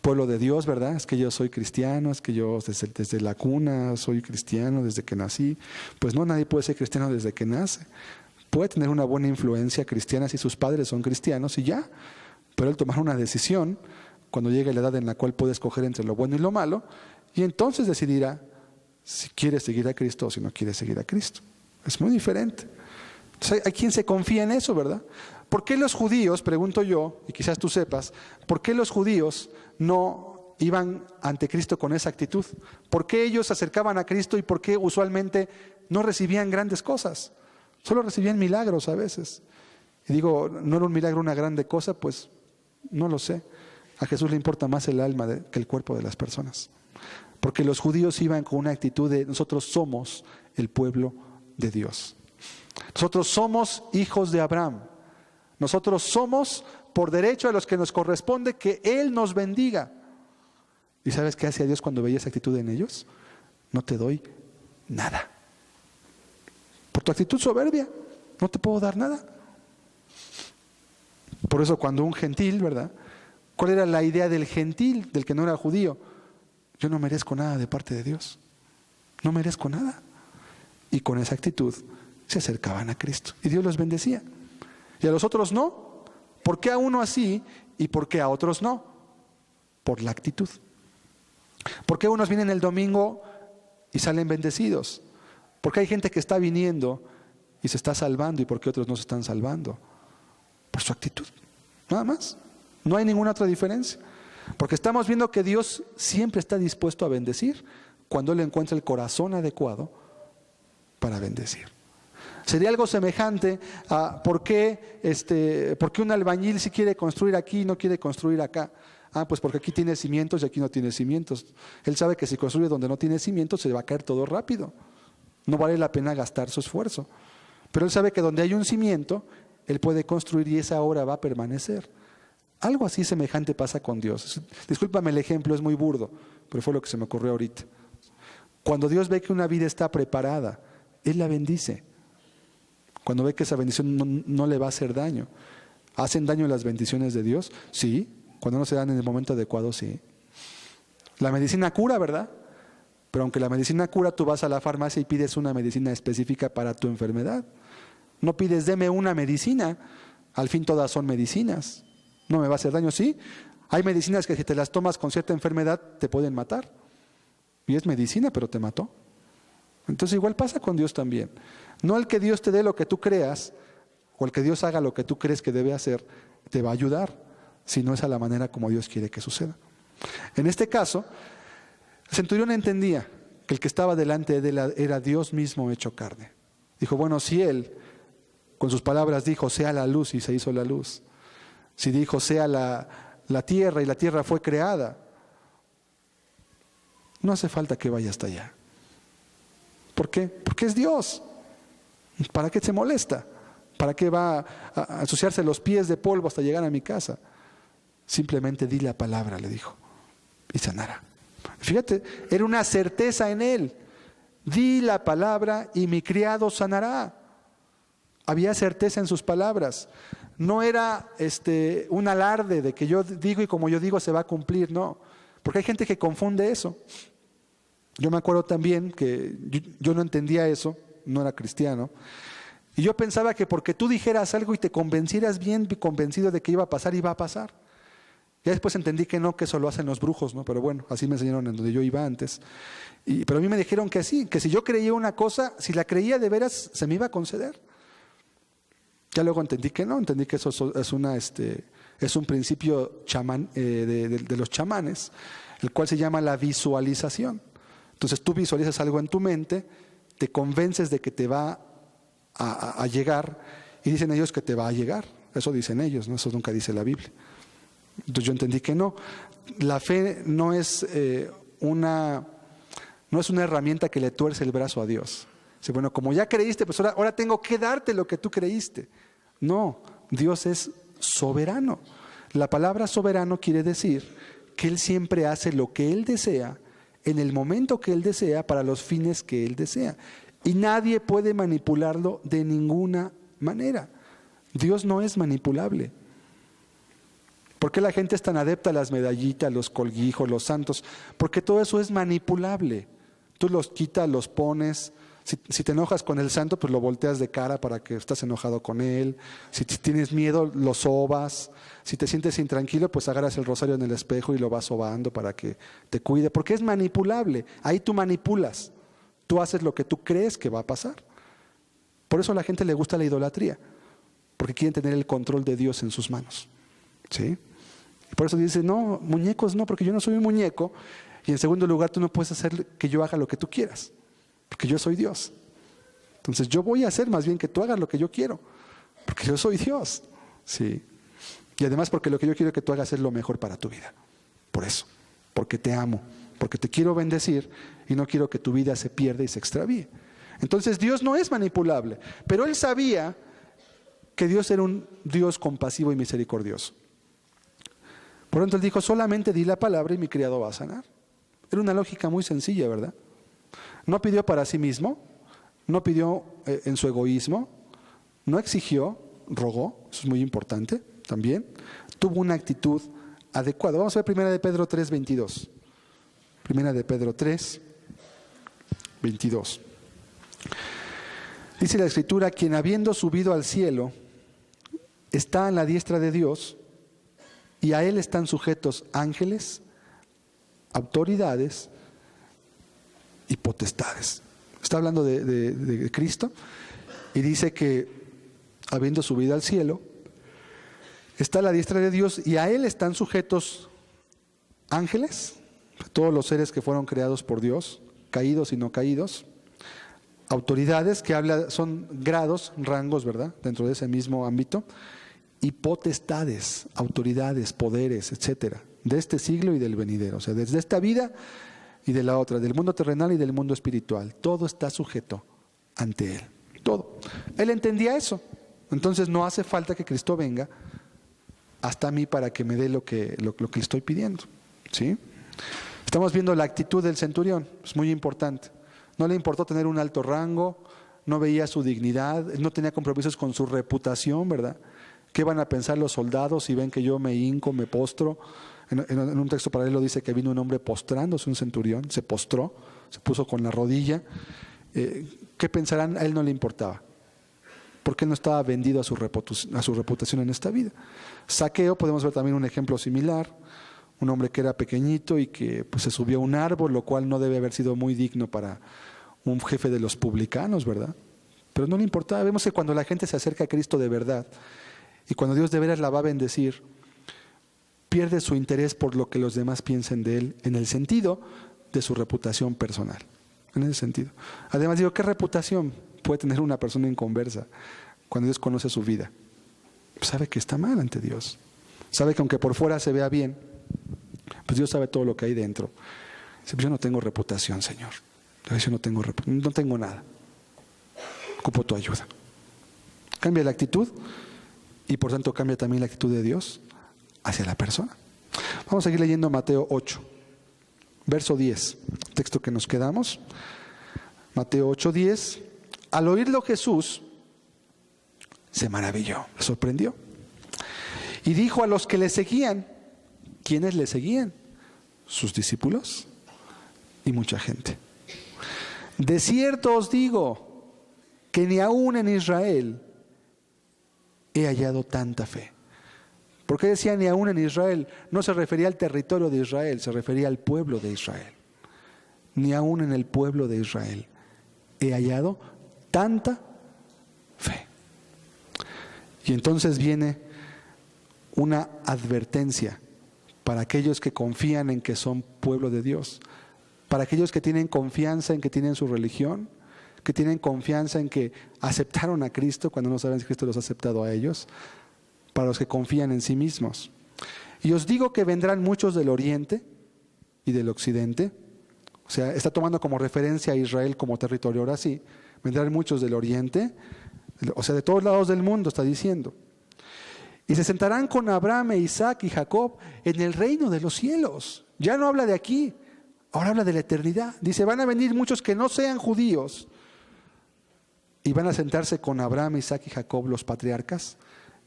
S1: pueblo de Dios, ¿verdad? Es que yo soy cristiano, es que yo desde la cuna soy cristiano, desde que nací. Pues no, nadie puede ser cristiano desde que nace. Puede tener una buena influencia cristiana si sus padres son cristianos y ya. Pero él tomar una decisión cuando llegue la edad en la cual puede escoger entre lo bueno y lo malo, y entonces decidirá si quiere seguir a Cristo o si no quiere seguir a Cristo. Es muy diferente. Entonces, hay quien se confía en eso, ¿verdad? ¿Por qué los judíos, pregunto yo, y quizás tú sepas, por qué los judíos no iban ante Cristo con esa actitud? ¿Por qué ellos se acercaban a Cristo y por qué usualmente no recibían grandes cosas? Solo recibían milagros a veces. Y digo, ¿no era un milagro una grande cosa? Pues no lo sé. A Jesús le importa más el alma que el cuerpo de las personas. Porque los judíos iban con una actitud de nosotros somos el pueblo de Dios. Nosotros somos hijos de Abraham. Nosotros somos por derecho a los que nos corresponde que Él nos bendiga. ¿Y sabes qué hacía Dios cuando veía esa actitud en ellos? No te doy nada. Por tu actitud soberbia, no te puedo dar nada. Por eso cuando un gentil, ¿verdad? ¿Cuál era la idea del gentil, del que no era judío? Yo no merezco nada de parte de Dios. No merezco nada. Y con esa actitud se acercaban a Cristo. Y Dios los bendecía. Y a los otros no. ¿Por qué a uno así y por qué a otros no? Por la actitud. ¿Por qué unos vienen el domingo y salen bendecidos? ¿Por qué hay gente que está viniendo y se está salvando y por qué otros no se están salvando? Por su actitud. Nada más. No hay ninguna otra diferencia. Porque estamos viendo que Dios siempre está dispuesto a bendecir cuando Él encuentra el corazón adecuado para bendecir. Sería algo semejante a por qué un albañil si quiere construir aquí y no quiere construir acá. Pues porque aquí tiene cimientos y aquí no tiene cimientos. Él sabe que si construye donde no tiene cimientos se va a caer todo rápido. no vale la pena gastar su esfuerzo. Pero Él sabe que donde hay un cimiento, Él puede construir y esa obra va a permanecer. Algo así semejante pasa con Dios. Discúlpame el ejemplo, es muy burdo, pero fue lo que se me ocurrió ahorita. Cuando Dios ve que una vida está preparada, Él la bendice. Cuando ve que esa bendición no le va a hacer daño. ¿Hacen daño las bendiciones de Dios? Sí. Cuando no se dan en el momento adecuado, sí. La medicina cura, ¿verdad? Pero aunque la medicina cura, tú vas a la farmacia y pides una medicina específica para tu enfermedad. No pides, deme una medicina. Al fin todas son medicinas. No me va a hacer daño, sí. Hay medicinas que si te las tomas con cierta enfermedad te pueden matar. Y es medicina, pero te mató. Entonces igual pasa con Dios también. No el que Dios te dé lo que tú creas, o el que Dios haga lo que tú crees que debe hacer, te va a ayudar, si no es a la manera como Dios quiere que suceda. En este caso, el centurión entendía que el que estaba delante de él era Dios mismo hecho carne. Dijo, bueno, si Él con sus palabras dijo, sea la luz, y se hizo la luz. Si dijo, sea la tierra, y la tierra fue creada, no hace falta que vaya hasta allá. ¿Por qué? Porque es Dios. ¿Para qué se molesta? ¿Para qué va a ensuciarse los pies de polvo hasta llegar a mi casa? Simplemente di la palabra, le dijo, y sanará. Fíjate, era una certeza en él. Di la palabra y mi criado sanará. Había certeza en sus palabras. No era un alarde de que yo digo y como yo digo se va a cumplir, no. Porque hay gente que confunde eso. Yo me acuerdo también que yo no entendía eso, no era cristiano. Y yo pensaba que porque tú dijeras algo y te convencieras bien convencido de que iba a pasar, iba a pasar. Ya después entendí que no, que eso lo hacen los brujos, ¿no? Pero bueno, así me enseñaron en donde yo iba antes. Pero a mí me dijeron que sí, que si yo creía una cosa, si la creía de veras, se me iba a conceder. Ya luego entendí que no, entendí que eso es un principio chamán, de los chamanes, el cual se llama la visualización. Entonces tú visualizas algo en tu mente, te convences de que te va a llegar, y dicen ellos que te va a llegar. Eso dicen ellos, ¿no? Eso nunca dice la Biblia. Entonces yo entendí que no. La fe no es una herramienta que le tuerce el brazo a Dios. Dice, bueno, como ya creíste, pues ahora tengo que darte lo que tú creíste. No, Dios es soberano. La palabra soberano quiere decir que Él siempre hace lo que Él desea, en el momento que Él desea, para los fines que Él desea. Y nadie puede manipularlo de ninguna manera. Dios no es manipulable. ¿Por qué la gente es tan adepta a las medallitas, los colguijos, los santos? Porque todo eso es manipulable. Tú los quitas, los pones. Si te enojas con el santo, pues lo volteas de cara para que estás enojado con él. Si tienes miedo, lo sobas. Si te sientes intranquilo, pues agarras el rosario en el espejo y lo vas sobando para que te cuide. Porque es manipulable. Ahí tú manipulas. Tú haces lo que tú crees que va a pasar. Por eso a la gente le gusta la idolatría. Porque quieren tener el control de Dios en sus manos. ¿Sí? Y por eso dice, no, muñecos no, porque yo no soy un muñeco. Y en segundo lugar, tú no puedes hacer que yo haga lo que tú quieras. Porque yo soy Dios. Entonces yo voy a hacer más bien que tú hagas lo que yo quiero. Porque yo soy Dios. Sí. Y además porque lo que yo quiero que tú hagas es lo mejor para tu vida. Por eso. Porque te amo. Porque te quiero bendecir y no quiero que tu vida se pierda y se extravíe. Entonces Dios no es manipulable. Pero Él sabía que Dios era un Dios compasivo y misericordioso. Por lo tanto Él dijo, solamente di la palabra y mi criado va a sanar. Era una lógica muy sencilla, ¿verdad? No pidió para sí mismo, no pidió en su egoísmo, no exigió, rogó, eso es muy importante también. Tuvo una actitud adecuada. Vamos a ver 1 de Pedro 3, 22. 1 de Pedro 3, 22. Dice la Escritura, quien habiendo subido al cielo, está a la diestra de Dios, y a Él están sujetos ángeles, autoridades y potestades. Está hablando de Cristo, y dice que habiendo subido al cielo, está a la diestra de Dios, y a Él están sujetos ángeles, todos los seres que fueron creados por Dios, caídos y no caídos, autoridades, que son grados, rangos, ¿verdad?, dentro de ese mismo ámbito, y potestades, autoridades, poderes, etcétera, de este siglo y del venidero, o sea, desde esta vida y de la otra, del mundo terrenal y del mundo espiritual. Todo está sujeto ante Él. Todo. Él entendía eso. Entonces no hace falta que Cristo venga hasta mí para que me dé lo que le estoy pidiendo. ¿Sí? Estamos viendo la actitud del centurión. Es muy importante. No le importó tener un alto rango, no veía su dignidad, no tenía compromisos con su reputación, ¿verdad? ¿Qué van a pensar los soldados si ven que yo me hinco, me postro? En un texto paralelo dice que vino un hombre postrándose, un centurión, se postró, se puso con la rodilla. ¿Qué pensarán? A él no le importaba, porque él no estaba vendido a su reputación en esta vida. Zaqueo, podemos ver también un ejemplo similar, un hombre que era pequeñito y que pues, se subió a un árbol, lo cual no debe haber sido muy digno para un jefe de los publicanos, ¿verdad? Pero no le importaba. Vemos que cuando la gente se acerca a Cristo de verdad y cuando Dios de veras la va a bendecir, pierde su interés por lo que los demás piensen de él en el sentido de su reputación personal. En ese sentido. Además digo, ¿qué reputación puede tener una persona inconversa cuando Dios conoce su vida? Sabe que está mal ante Dios. Sabe que aunque por fuera se vea bien, pues Dios sabe todo lo que hay dentro. Dice, yo no tengo reputación, Señor. Yo no tengo nada. Ocupo tu ayuda. Cambia la actitud y por tanto cambia también la actitud de Dios hacia la persona. Vamos a seguir leyendo Mateo 8, verso 10, texto que nos quedamos. Mateo 8, 10. Al oírlo Jesús se maravilló, le sorprendió. Y dijo a los que le seguían, ¿quiénes le seguían? Sus discípulos y mucha gente. De cierto os digo que ni aún en Israel he hallado tanta fe. ¿Por qué decía ni aún en Israel? No se refería al territorio de Israel, se refería al pueblo de Israel. Ni aún en el pueblo de Israel he hallado tanta fe. Y entonces viene una advertencia para aquellos que confían en que son pueblo de Dios, para aquellos que tienen confianza en que tienen su religión, que tienen confianza en que aceptaron a Cristo cuando no saben si Cristo los ha aceptado a ellos, para los que confían en sí mismos. Y os digo que vendrán muchos del oriente y del occidente, o sea, está tomando como referencia a Israel como territorio, ahora sí, vendrán muchos del oriente, o sea, de todos lados del mundo está diciendo, y se sentarán con Abraham, Isaac y Jacob en el reino de los cielos. Ya no habla de aquí, ahora habla de la eternidad. Dice, van a venir muchos que no sean judíos y van a sentarse con Abraham, Isaac y Jacob, los patriarcas.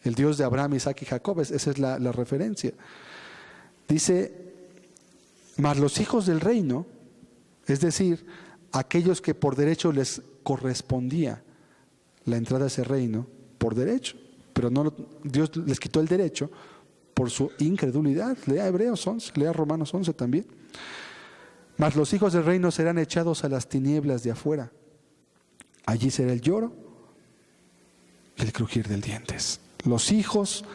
S1: El Dios de Abraham, Isaac y Jacob, esa es la referencia. Dice, mas los hijos del reino, es decir, aquellos que por derecho les correspondía la entrada a ese reino, por derecho, pero no, Dios les quitó el derecho por su incredulidad. Lea Hebreos 11, lea Romanos 11 también. Mas los hijos del reino serán echados a las tinieblas de afuera. Allí será el lloro y el crujir de dientes. Los hijos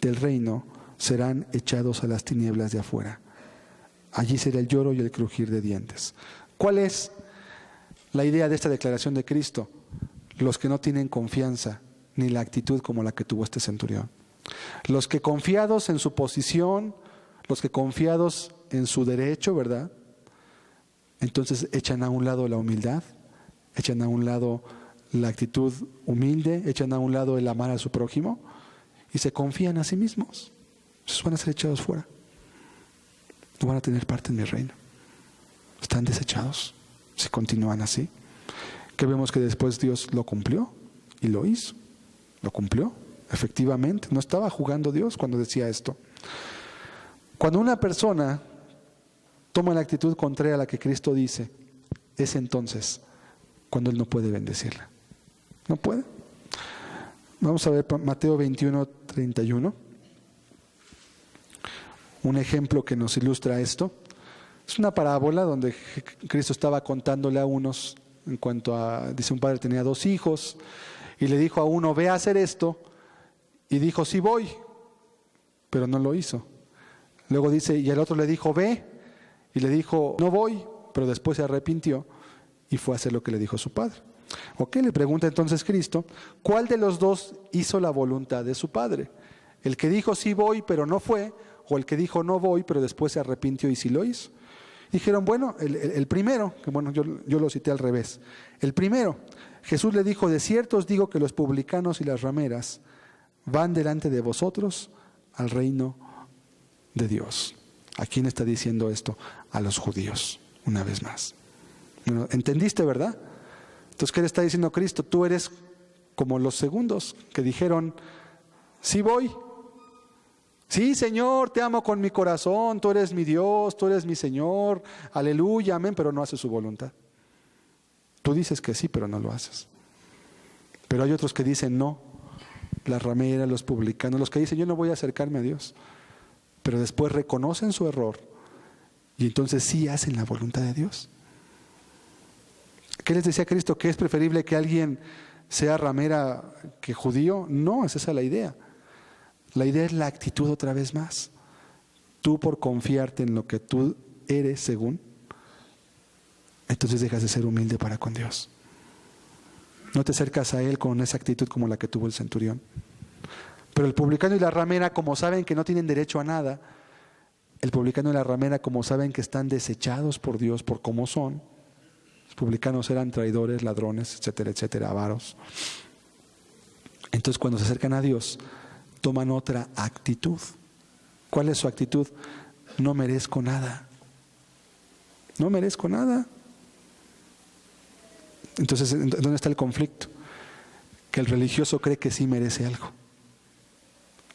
S1: del reino serán echados a las tinieblas de afuera. Allí será el lloro y el crujir de dientes. ¿Cuál es la idea de esta declaración de Cristo? Los que no tienen confianza ni la actitud como la que tuvo este centurión. Los que confiados en su posición, los que confiados en su derecho, ¿verdad? Entonces echan a un lado la humildad, echan a un lado la actitud humilde, echan a un lado el amar a su prójimo y se confían a sí mismos. Entonces van a ser echados fuera. No van a tener parte en mi reino. Están desechados si continúan así. Que vemos que después Dios lo cumplió y lo hizo. Lo cumplió, efectivamente. No estaba jugando Dios cuando decía esto. Cuando una persona toma la actitud contraria a la que Cristo dice, es entonces cuando Él no puede bendecirla. No puede. Vamos a ver Mateo 21, 31. Un ejemplo que nos ilustra esto. Es una parábola donde Cristo estaba contándole a unos en cuanto a, dice, un padre tenía 2 hijos y le dijo a uno, ve a hacer esto, y dijo, sí voy, pero no lo hizo. Luego dice, y el otro le dijo, ve, y le dijo, no voy, pero después se arrepintió y fue a hacer lo que le dijo su padre. Ok, le pregunta entonces Cristo, ¿cuál de los dos hizo la voluntad de su padre? ¿El que dijo sí voy pero no fue? ¿O el que dijo no voy pero después se arrepintió y sí lo hizo? Dijeron, bueno, el primero, que bueno, yo lo cité al revés. El primero, Jesús le dijo: de cierto os digo que los publicanos y las rameras van delante de vosotros al reino de Dios. ¿A quién está diciendo esto? A los judíos, una vez más. Bueno, ¿entendiste, verdad? Entonces, ¿qué le está diciendo Cristo? Tú eres como los segundos que dijeron: sí voy. Sí, Señor, te amo con mi corazón, tú eres mi Dios, tú eres mi Señor, aleluya, amén, pero no haces su voluntad. Tú dices que sí, pero no lo haces. Pero hay otros que dicen no, las rameras, los publicanos, los que dicen: yo no voy a acercarme a Dios, pero después reconocen su error y entonces sí hacen la voluntad de Dios. ¿Qué les decía Cristo? ¿Que es preferible que alguien sea ramera que judío? No, es esa la idea. La idea es la actitud otra vez más. Tú, por confiarte en lo que tú eres según, entonces dejas de ser humilde para con Dios. No te acercas a Él con esa actitud como la que tuvo el centurión. Pero el publicano y la ramera, como saben que no tienen derecho a nada, el publicano y la ramera, como saben que están desechados por Dios por cómo son, los publicanos eran traidores, ladrones, etcétera, etcétera, avaros. Entonces, cuando se acercan a Dios, toman otra actitud. ¿Cuál es su actitud? No merezco nada. No merezco nada. Entonces, ¿dónde está el conflicto? Que el religioso cree que sí merece algo,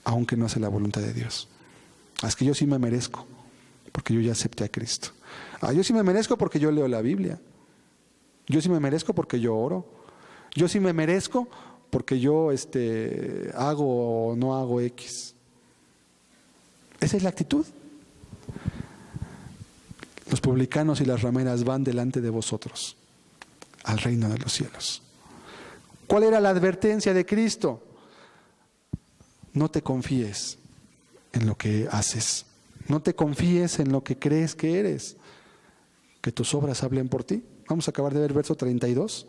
S1: aunque no hace la voluntad de Dios. Es que yo sí me merezco, porque yo ya acepté a Cristo. Yo sí me merezco porque yo leo la Biblia. Yo sí me merezco porque yo oro. Yo sí me merezco porque yo hago o no hago X. Esa es la actitud. Los publicanos y las rameras van delante de vosotros al reino de los cielos. ¿Cuál era la advertencia de Cristo? No te confíes en lo que haces. No te confíes en lo que crees que eres. Que tus obras hablen por ti. Vamos a acabar de ver verso 32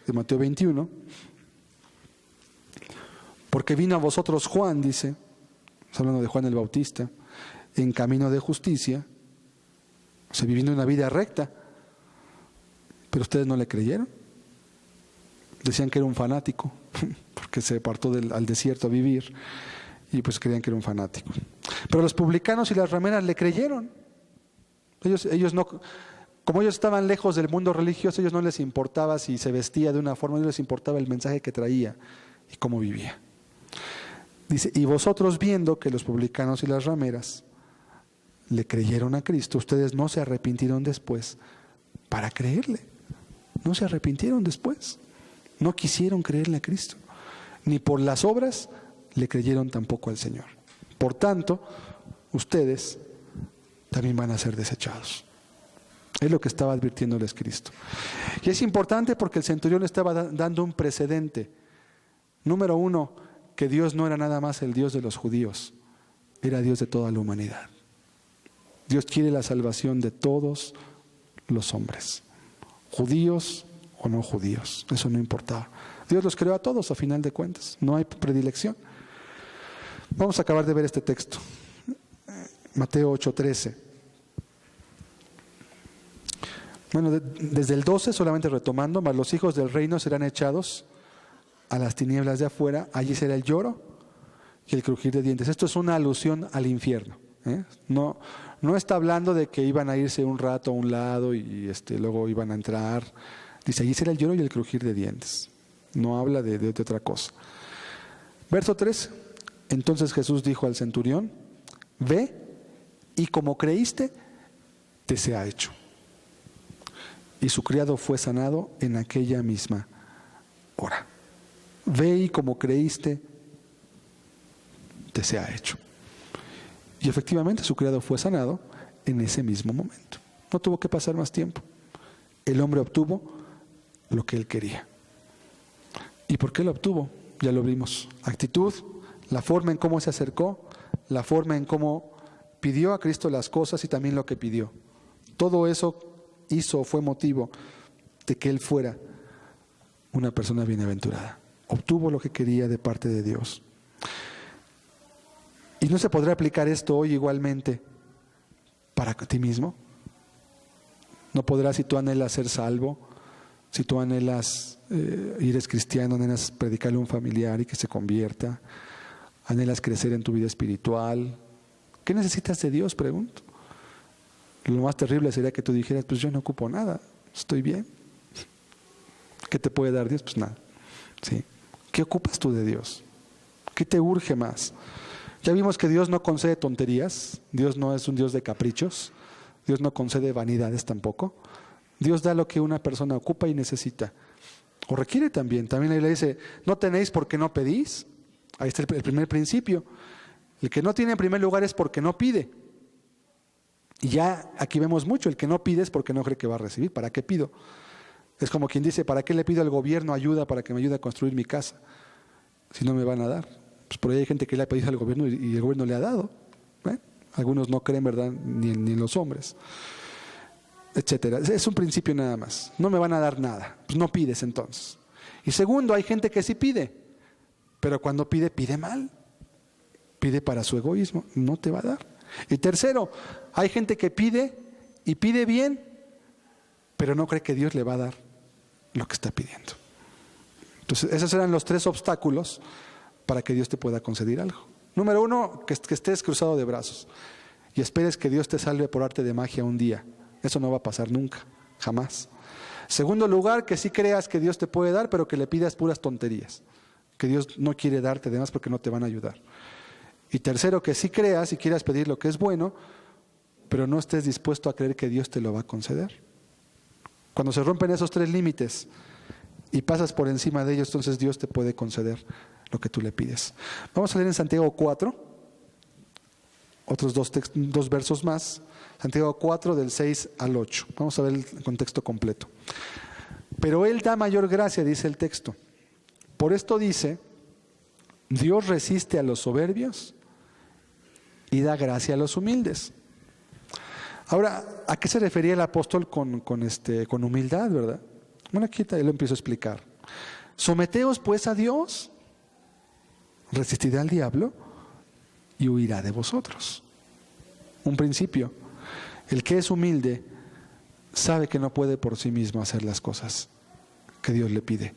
S1: de Mateo 21. Porque vino a vosotros Juan, dice, hablando de Juan el Bautista, en camino de justicia, o sea, viviendo una vida recta, pero ustedes no le creyeron. Decían que era un fanático, porque se apartó al desierto a vivir, y pues creían que era un fanático. Pero los publicanos y las rameras le creyeron. Ellos no, como ellos estaban lejos del mundo religioso, a ellos no les importaba si se vestía de una forma, no les importaba el mensaje que traía y cómo vivía. Dice: y vosotros, viendo que los publicanos y las rameras le creyeron a Cristo, ustedes no se arrepintieron después para creerle. No se arrepintieron después. No quisieron creerle a Cristo. Ni por las obras le creyeron tampoco al Señor. Por tanto, ustedes también van a ser desechados. Es lo que estaba advirtiéndoles Cristo. Y es importante porque el centurión estaba dando un precedente. Número uno, que Dios no era nada más el Dios de los judíos, era Dios de toda la humanidad. Dios quiere la salvación de todos los hombres, judíos o no judíos, eso no importaba. Dios los creó a todos a final de cuentas, no hay predilección. Vamos a acabar de ver este texto, Mateo 8:13. Bueno, desde el 12, solamente retomando: mas los hijos del reino serán echados a las tinieblas de afuera, allí será el lloro y el crujir de dientes. Esto es una alusión al infierno. No está hablando de que iban a irse un rato a un lado y luego iban a entrar. Dice: allí será el lloro y el crujir de dientes. No habla de otra cosa. Verso 3. Entonces Jesús dijo al centurión: ve, y como creíste, te sea hecho. Y su criado fue sanado en aquella misma hora. Ve, y como creíste, te sea hecho. Y efectivamente su criado fue sanado en ese mismo momento. No tuvo que pasar más tiempo. El hombre obtuvo lo que él quería. ¿Y por qué lo obtuvo? Ya lo vimos. Actitud, la forma en cómo se acercó, la forma en cómo pidió a Cristo las cosas y también lo que pidió. Todo eso fue motivo de que él fuera una persona bienaventurada. Obtuvo lo que quería de parte de Dios. ¿Y no se podrá aplicar esto hoy igualmente para ti mismo? ¿No podrás, si tú anhelas ser salvo, Si tú anhelas y eres cristiano, anhelas predicarle a un familiar y que se convierta, anhelas crecer en tu vida espiritual, ¿qué necesitas de Dios? Pregunto. Lo más terrible sería que tú dijeras, pues yo no ocupo nada, estoy bien. ¿Qué te puede dar Dios? Pues nada. ¿Sí? ¿Qué ocupas tú de Dios? ¿Qué te urge más? Ya vimos que Dios no concede tonterías, Dios no es un Dios de caprichos, Dios no concede vanidades tampoco. Dios da lo que una persona ocupa y necesita, o requiere también. También la Biblia dice, no tenéis porque no pedís. Ahí está el primer principio. El que no tiene en primer lugar es porque no pide. Y ya aquí vemos mucho, el que no pide es porque no cree que va a recibir. ¿Para qué pido? Es como quien dice, ¿para qué le pido al gobierno ayuda para que me ayude a construir mi casa? Si no me van a dar. Pues por ahí hay gente que le ha pedido al gobierno y el gobierno le ha dado. Algunos no creen, ¿verdad? Ni en los hombres, etcétera. Es un principio nada más. No me van a dar nada. Pues no pides entonces. Y segundo, hay gente que sí pide, pero cuando pide, pide mal. Pide para su egoísmo. No te va a dar. Y tercero, hay gente que pide y pide bien, pero no cree que Dios le va a dar lo que está pidiendo. Entonces, esos eran los 3 obstáculos para que Dios te pueda conceder algo. Número 1, que estés cruzado de brazos y esperes que Dios te salve por arte de magia un día. Eso no va a pasar nunca, jamás. Segundo lugar, que sí creas que Dios te puede dar, pero que le pidas puras tonterías. Que Dios no quiere darte demás porque no te van a ayudar. Y tercero, que sí creas y quieras pedir lo que es bueno, pero no estés dispuesto a creer que Dios te lo va a conceder. Cuando se rompen esos 3 límites y pasas por encima de ellos, entonces Dios te puede conceder lo que tú le pides. Vamos a leer en Santiago 4, otros 2 versos más. Santiago 4, del 6 al 8. Vamos a ver el contexto completo. Pero Él da mayor gracia, dice el texto. Por esto dice, Dios resiste a los soberbios y da gracia a los humildes. Ahora, ¿a qué se refería el apóstol con humildad, verdad? Bueno, aquí lo empiezo a explicar. Someteos pues a Dios, resistid al diablo y huirá de vosotros. Un principio. El que es humilde sabe que no puede por sí mismo hacer las cosas que Dios le pide.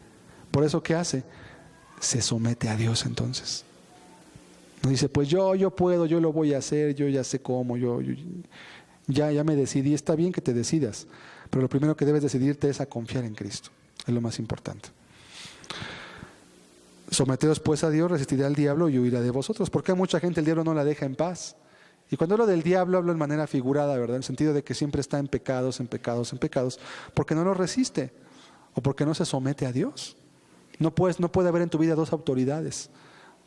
S1: Por eso, ¿qué hace? Se somete a Dios entonces. No dice, pues yo puedo, yo lo voy a hacer, yo ya sé cómo, ya me decidí. Está bien que te decidas, pero lo primero que debes decidirte es a confiar en Cristo. Es lo más importante. Someteos pues a Dios, resistirá al diablo y huirá de vosotros. Porque a mucha gente el diablo no la deja en paz. Y cuando hablo del diablo, hablo en manera figurada, ¿verdad? En el sentido de que siempre está en pecados, porque no lo resiste o porque no se somete a Dios. No puede haber en tu vida 2 autoridades.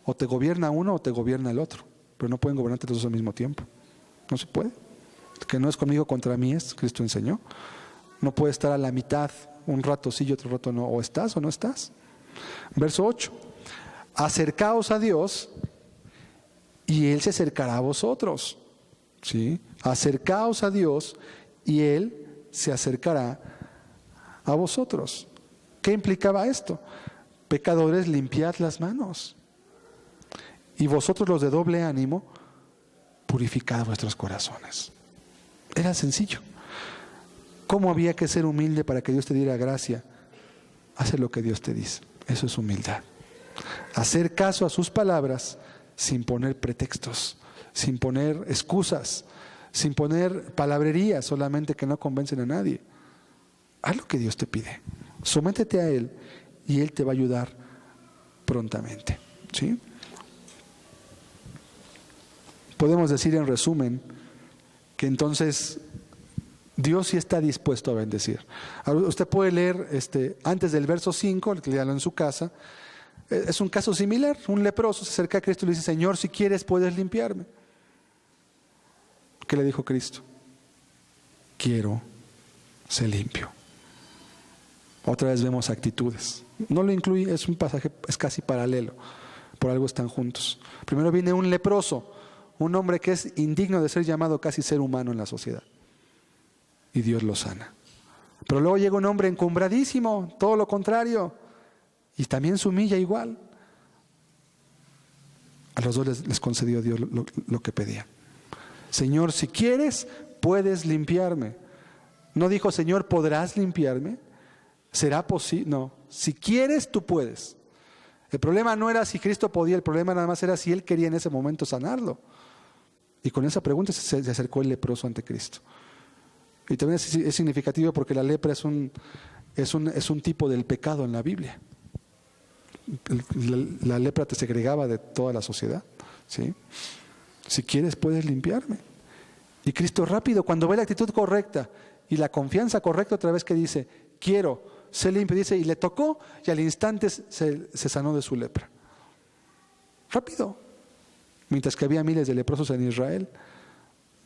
S1: O te gobierna uno o te gobierna el otro. Pero no pueden gobernarte los 2 al mismo tiempo. No se puede. El que no es conmigo contra mí es, Cristo enseñó. No puede estar a la mitad, un rato sí y otro rato no. O estás o no estás. Verso 8. Acercaos a Dios y Él se acercará a vosotros. ¿Sí? Acercaos a Dios y Él se acercará a vosotros. ¿Qué implicaba esto? Pecadores, limpiad las manos. Y vosotros los de doble ánimo, purificad vuestros corazones. Era sencillo. ¿Cómo había que ser humilde para que Dios te diera gracia? Hacer lo que Dios te dice. Eso es humildad. Hacer caso a sus palabras sin poner pretextos, sin poner excusas, sin poner palabrerías solamente que no convencen a nadie. Haz lo que Dios te pide. Sométete a Él y Él te va a ayudar prontamente. ¿Sí? Podemos decir en resumen que entonces Dios sí está dispuesto a bendecir. Usted puede leer antes del verso 5, léalo en su casa. Es un caso similar. Un leproso se acerca a Cristo y le dice, Señor, si quieres puedes limpiarme. ¿Qué le dijo Cristo? Quiero ser limpio. Otra vez vemos actitudes. No lo incluye, es un pasaje, es casi paralelo. Por algo están juntos. Primero viene un leproso, un hombre que es indigno de ser llamado casi ser humano en la sociedad. Y Dios lo sana. Pero luego llega un hombre encumbradísimo, todo lo contrario. Y también se humilla igual. A los 2 les concedió Dios lo que pedían. Señor, si quieres, puedes limpiarme. No dijo, Señor, ¿podrás limpiarme? ¿Será posible? No. Si quieres, tú puedes. El problema no era si Cristo podía, el problema nada más era si Él quería en ese momento sanarlo. Y con esa pregunta se acercó el leproso ante Cristo. Y también es significativo porque la lepra es un tipo del pecado en la Biblia. La lepra te segregaba de toda la sociedad, ¿sí? Si quieres, puedes limpiarme. Y Cristo rápido, cuando ve la actitud correcta y la confianza correcta, otra vez que dice, quiero ser limpio, dice, y le tocó, y al instante se sanó de su lepra. Rápido. Mientras que había miles de leprosos en Israel,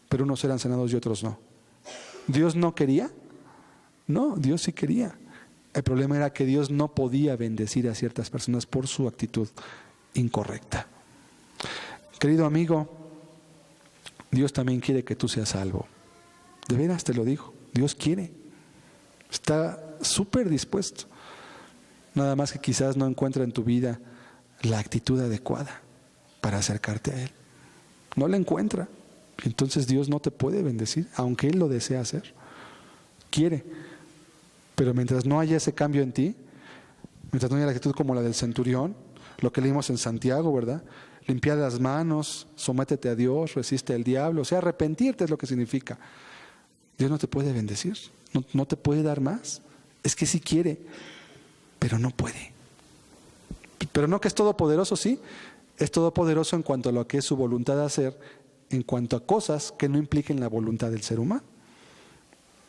S1: pero unos eran sanados y otros no. ¿Dios no quería? No, Dios sí quería. El problema era que Dios no podía bendecir a ciertas personas por su actitud incorrecta. Querido amigo, Dios también quiere que tú seas salvo. De veras te lo digo, Dios quiere. Está súper dispuesto. Nada más que quizás no encuentra en tu vida la actitud adecuada para acercarte a Él. No la encuentra. Entonces Dios no te puede bendecir, aunque Él lo desea hacer. Quiere. Pero mientras no haya ese cambio en ti, mientras no haya la actitud como la del centurión, lo que leímos en Santiago, ¿verdad? Limpiar las manos, sométete a Dios, resiste al diablo. O sea, arrepentirte es lo que significa. Dios no te puede bendecir, no te puede dar más. Es que sí quiere, pero no puede. Pero no que es todopoderoso, sí. Es todopoderoso en cuanto a lo que es su voluntad de hacer, en cuanto a cosas que no impliquen la voluntad del ser humano.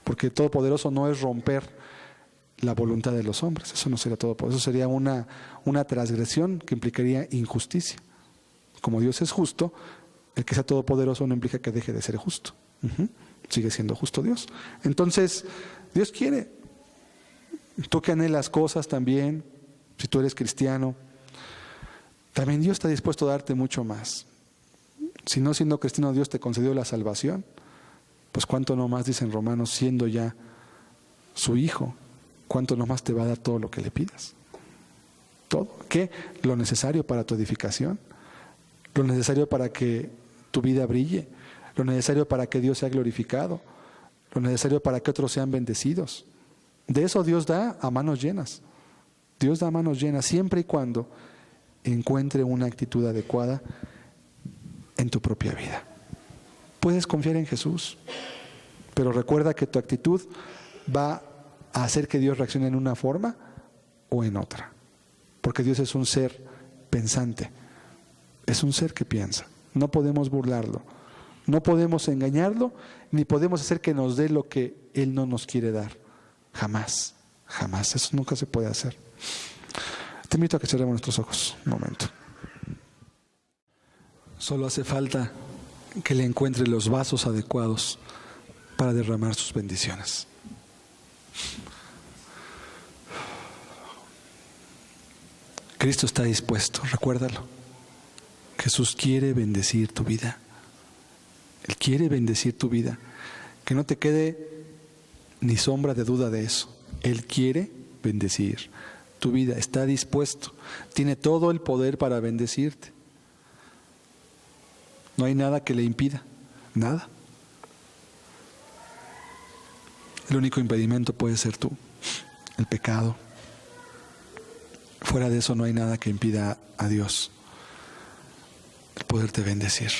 S1: Porque todopoderoso no es romper la voluntad de los hombres. Eso no sería todopoderoso. Eso sería una transgresión que implicaría injusticia. Como Dios es justo, el que sea todopoderoso no implica que deje de ser justo. Sigue siendo justo Dios. Entonces, Dios quiere. Tú que anhelas cosas también, si tú eres cristiano, también Dios está dispuesto a darte mucho más. Si no siendo cristiano Dios te concedió la salvación, pues cuánto no más, dicen Romanos, siendo ya su hijo, cuánto no más te va a dar todo lo que le pidas. Todo. ¿Qué? Lo necesario para tu edificación, lo necesario para que tu vida brille, lo necesario para que Dios sea glorificado, lo necesario para que otros sean bendecidos. De eso Dios da a manos llenas. Dios da a manos llenas siempre y cuando encuentre una actitud adecuada en tu propia vida. Puedes confiar en Jesús, pero recuerda que tu actitud va a hacer que Dios reaccione en una forma o en otra. Porque Dios es un ser pensante, es un ser que piensa. No podemos burlarlo, no podemos engañarlo, ni podemos hacer que nos dé lo que Él no nos quiere dar. Jamás, jamás. Eso nunca se puede hacer. Te invito a que cerremos nuestros ojos un momento. Solo hace falta que le encuentre los vasos adecuados para derramar sus bendiciones. Cristo está dispuesto, recuérdalo. Jesús quiere bendecir tu vida. Él quiere bendecir tu vida. Que no te quede ni sombra de duda de eso. Él quiere bendecir tu vida. Está dispuesto. Tiene todo el poder para bendecirte. No hay nada que le impida. Nada. El único impedimento puede ser tú. El pecado. Fuera de eso no hay nada que impida a Dios el poderte bendecir.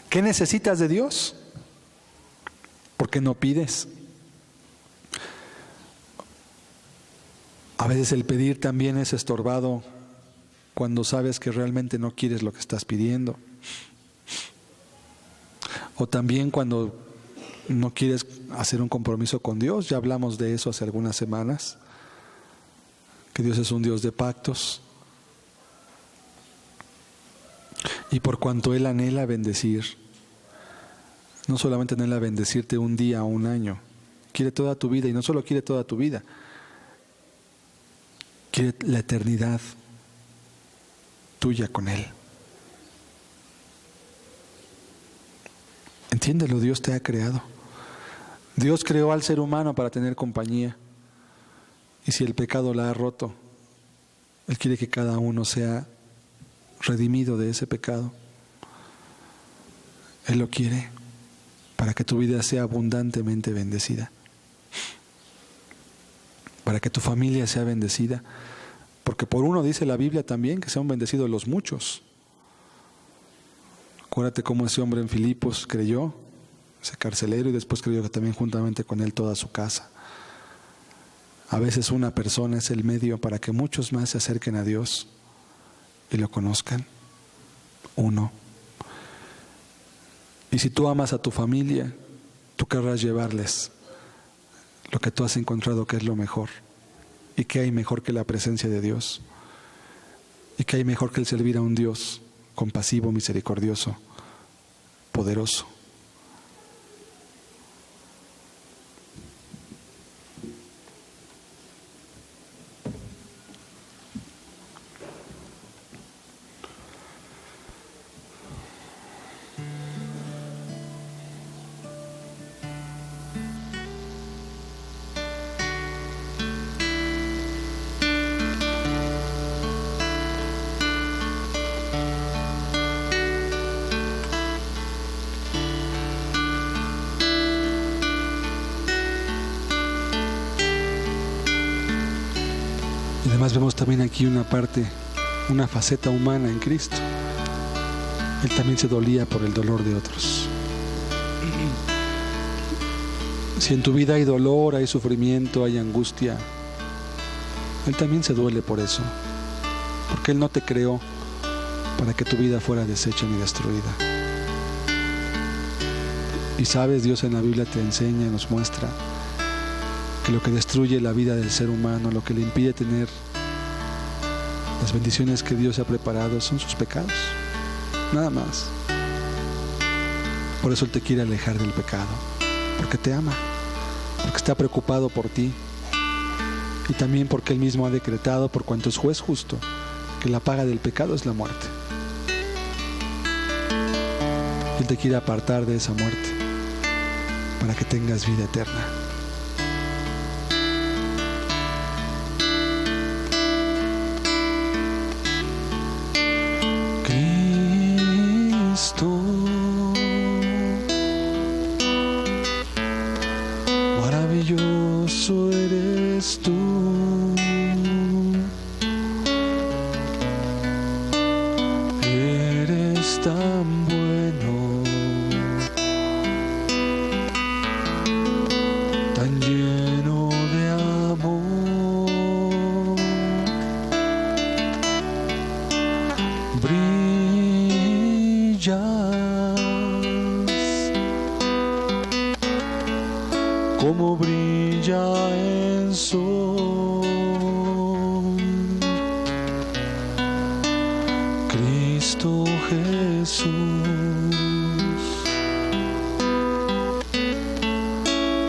S1: ¿Qué necesitas de Dios? ¿Por qué no pides? A veces el pedir también es estorbado cuando sabes que realmente no quieres lo que estás pidiendo. O también cuando no quieres hacer un compromiso con Dios. Ya hablamos de eso hace algunas semanas. Que Dios es un Dios de pactos. Y por cuanto Él anhela bendecir, no solamente anhela bendecirte un día o un año, quiere toda tu vida, y no solo quiere toda tu vida, quiere la eternidad tuya con Él. Entiéndelo, Dios te ha creado. Dios creó al ser humano para tener compañía. Y si el pecado la ha roto, Él quiere que cada uno sea redimido de ese pecado. Él lo quiere para que tu vida sea abundantemente bendecida. para que tu familia sea bendecida. Porque por uno dice la Biblia también que sean bendecidos los muchos. Acuérdate cómo ese hombre en Filipos creyó, ese carcelero, y después creyó que también juntamente con él toda su casa. A veces una persona es el medio para que muchos más se acerquen a Dios y lo conozcan. Uno. Y si tú amas a tu familia, tú querrás llevarles lo que tú has encontrado que es lo mejor. ¿Y qué hay mejor que la presencia de Dios? ¿Y qué hay mejor que el servir a un Dios compasivo, misericordioso, poderoso? Y además vemos también aquí una parte, una faceta humana en Cristo. Él también se dolía por el dolor de otros. Si en tu vida hay dolor, hay sufrimiento, hay angustia, Él también se duele por eso. Porque Él no te creó para que tu vida fuera deshecha ni destruida. Y sabes, Dios en la Biblia te enseña y nos muestra que lo que destruye la vida del ser humano, lo que le impide tener las bendiciones que Dios ha preparado, son sus pecados. Nada más. Por eso Él te quiere alejar del pecado, porque te ama, porque está preocupado por ti, y también porque Él mismo ha decretado, por cuanto es juez justo, que la paga del pecado es la muerte. Él te quiere apartar de esa muerte para que tengas vida eterna. Cristo, maravilloso eres tú. Eres tan bueno, tan lleno de amor. Brillas como brilla el sol. Cristo Jesús,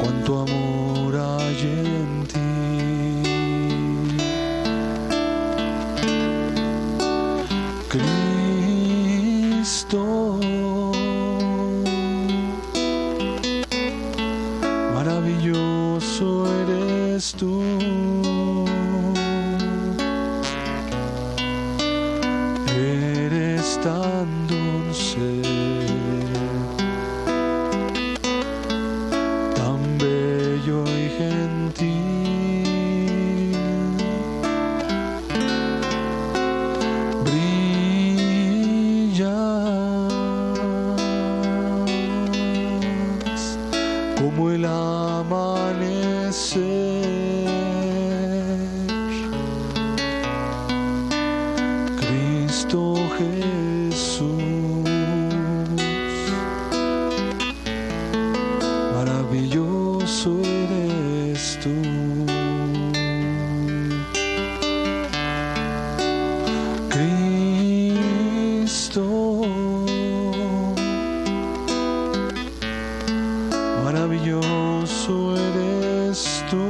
S1: cuánto amor hay en ti. Cristo, maravilloso eres tú. Eres tan dulce, tan bello y gentil. Brillas como el amanecer. Cristo Jesús, maravilloso eres tú. Cristo, maravilloso eres tú.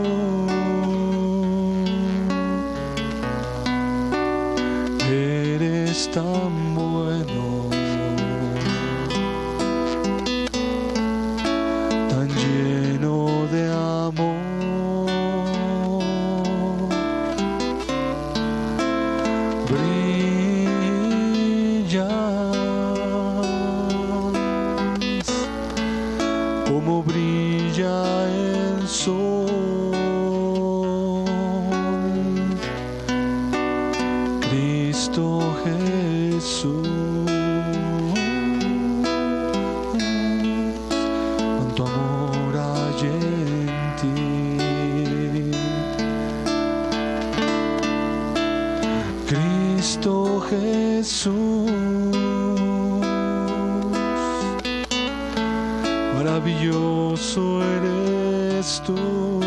S1: Maravilloso eres tú,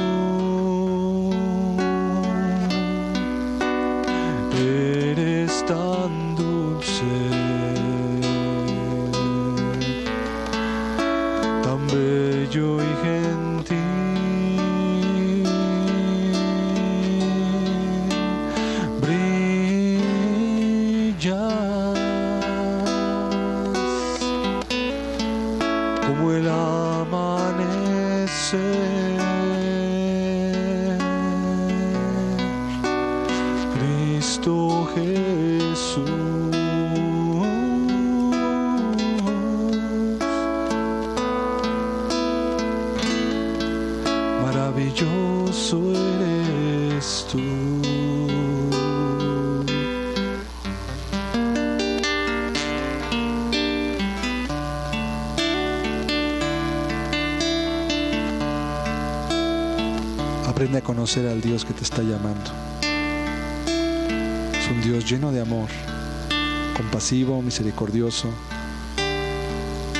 S1: eres tan dulce, tan bello y gentil, brillas como el amanecer, Cristo Jesús. Maravilloso eres tú. Aprende a conocer al Dios que te está llamando. Es un Dios lleno de amor, compasivo, misericordioso,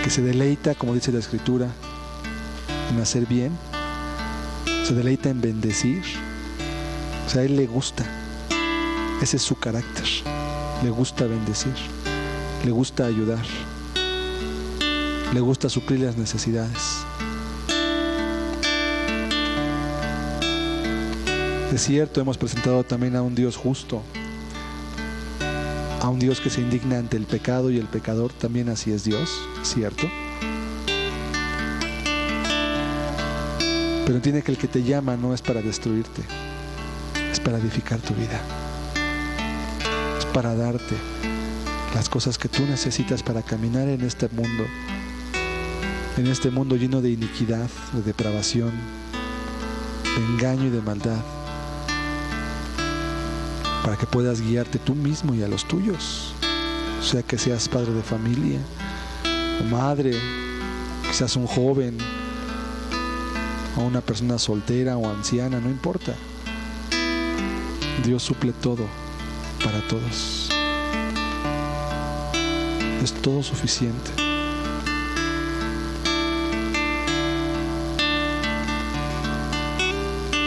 S1: que se deleita, como dice la Escritura, en hacer bien, se deleita en bendecir. O sea, a Él le gusta, ese es su carácter, le gusta bendecir, le gusta ayudar, le gusta suplir las necesidades. Es cierto, hemos presentado también a un Dios justo, a un Dios que se indigna ante el pecado y el pecador, también así es Dios, ¿cierto? Pero entiende que el que te llama no es para destruirte, es para edificar tu vida, es para darte las cosas que tú necesitas para caminar en este mundo lleno de iniquidad, de depravación, de engaño y de maldad, para que puedas guiarte tú mismo y a los tuyos, o sea, que seas padre de familia o madre, que seas un joven o una persona soltera o anciana, no importa. Dios suple todo para todos, es todo suficiente.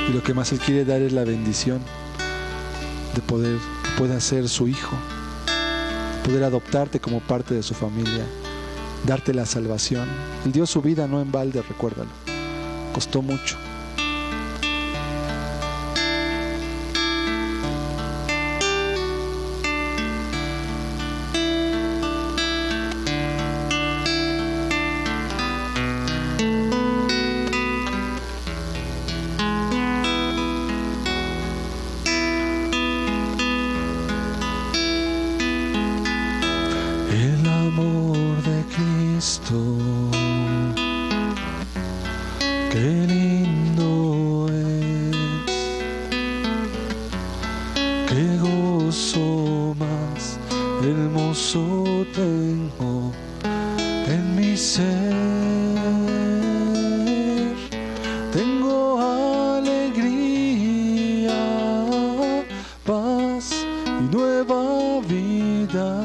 S1: Y lo que más Él quiere dar es la bendición de pueda ser su hijo, poder adoptarte como parte de su familia, darte la salvación. Él dio su vida no en balde, recuérdalo, costó mucho. El amor de Cristo, qué lindo es, qué gozo más hermoso tengo en mi ser. Tengo alegría, paz y nueva vida,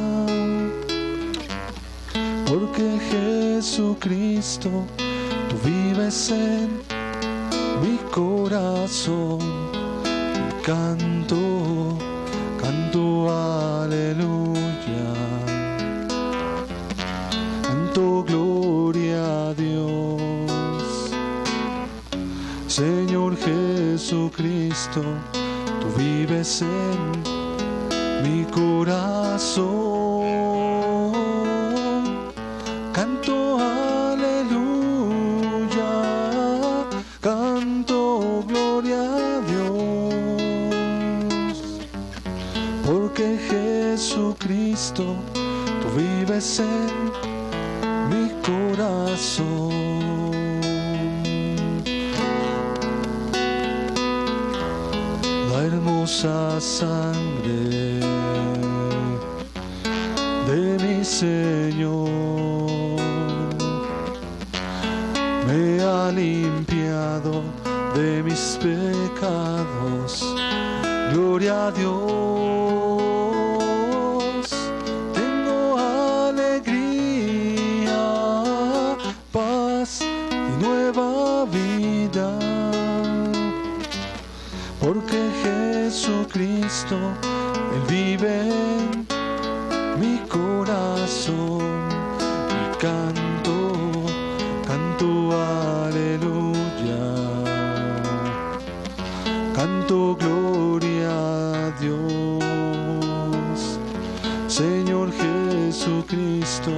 S1: porque Jesucristo, tú vives en mi corazón. Y canto, aleluya, canto gloria a Dios. Señor Jesucristo, tú vives en mi corazón. Canto aleluya, canto gloria a Dios, porque Jesucristo, tú vives en mi corazón. La hermosa sangre de mi Señor me ha limpiado de mis pecados. Gloria a Dios. Tengo alegría, paz vida, porque Jesucristo, Él vive en mi corazón. Y canto aleluya, canto gloria a Dios. Señor Jesucristo,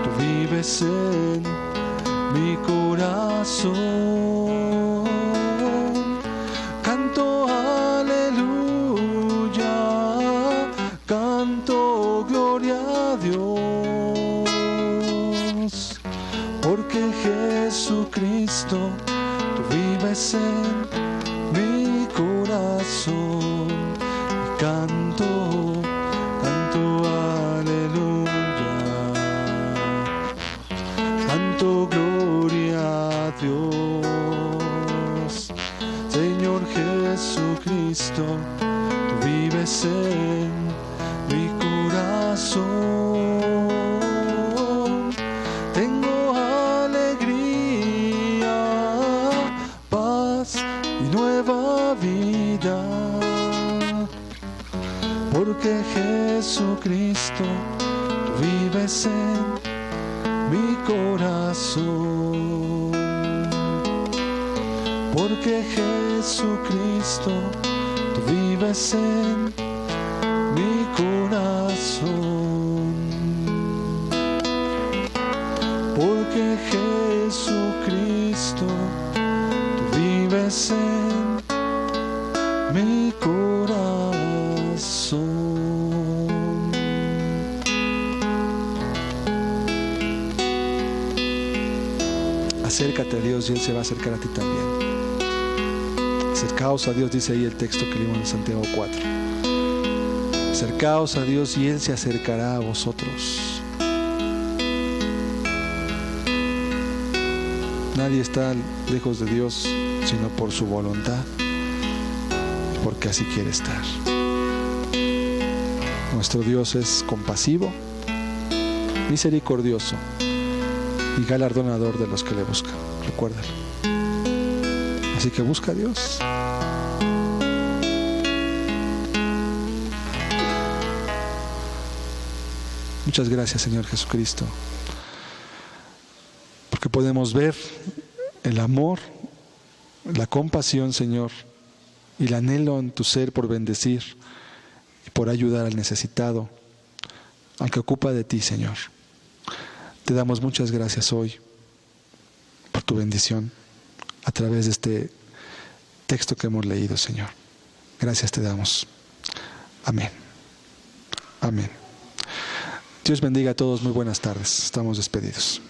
S1: tú vives en mi corazón. Canto aleluya, canto gloria a Dios, porque Jesucristo, tú vives en mi corazón. Y canto aleluya, canto gloria a Dios. Señor Jesucristo, tú vives en mi corazón. Tengo alegría, paz y nueva vida, porque Jesucristo, tú vives en mi corazón. Porque Jesucristo, tú vives en mi corazón. Porque Jesucristo, tú vives en mi corazón. Acércate a Dios y Él se va a acercar a ti también. Acercaos a Dios, dice ahí el texto que leímos en Santiago 4. Acercaos a Dios y Él se acercará a vosotros. Nadie está lejos de Dios sino por su voluntad, porque así quiere estar. Nuestro Dios es compasivo, misericordioso y galardonador de los que le buscan. Recuérdalo. Así que busca a Dios. Muchas gracias, Señor Jesucristo, porque podemos ver el amor, la compasión, Señor, y el anhelo en tu ser por bendecir y por ayudar al necesitado, al que ocupa de ti, Señor. Te damos muchas gracias hoy por tu bendición a través de este texto que hemos leído, Señor. Gracias te damos. Amén. Amén. Dios bendiga a todos. Muy buenas tardes. Estamos despedidos.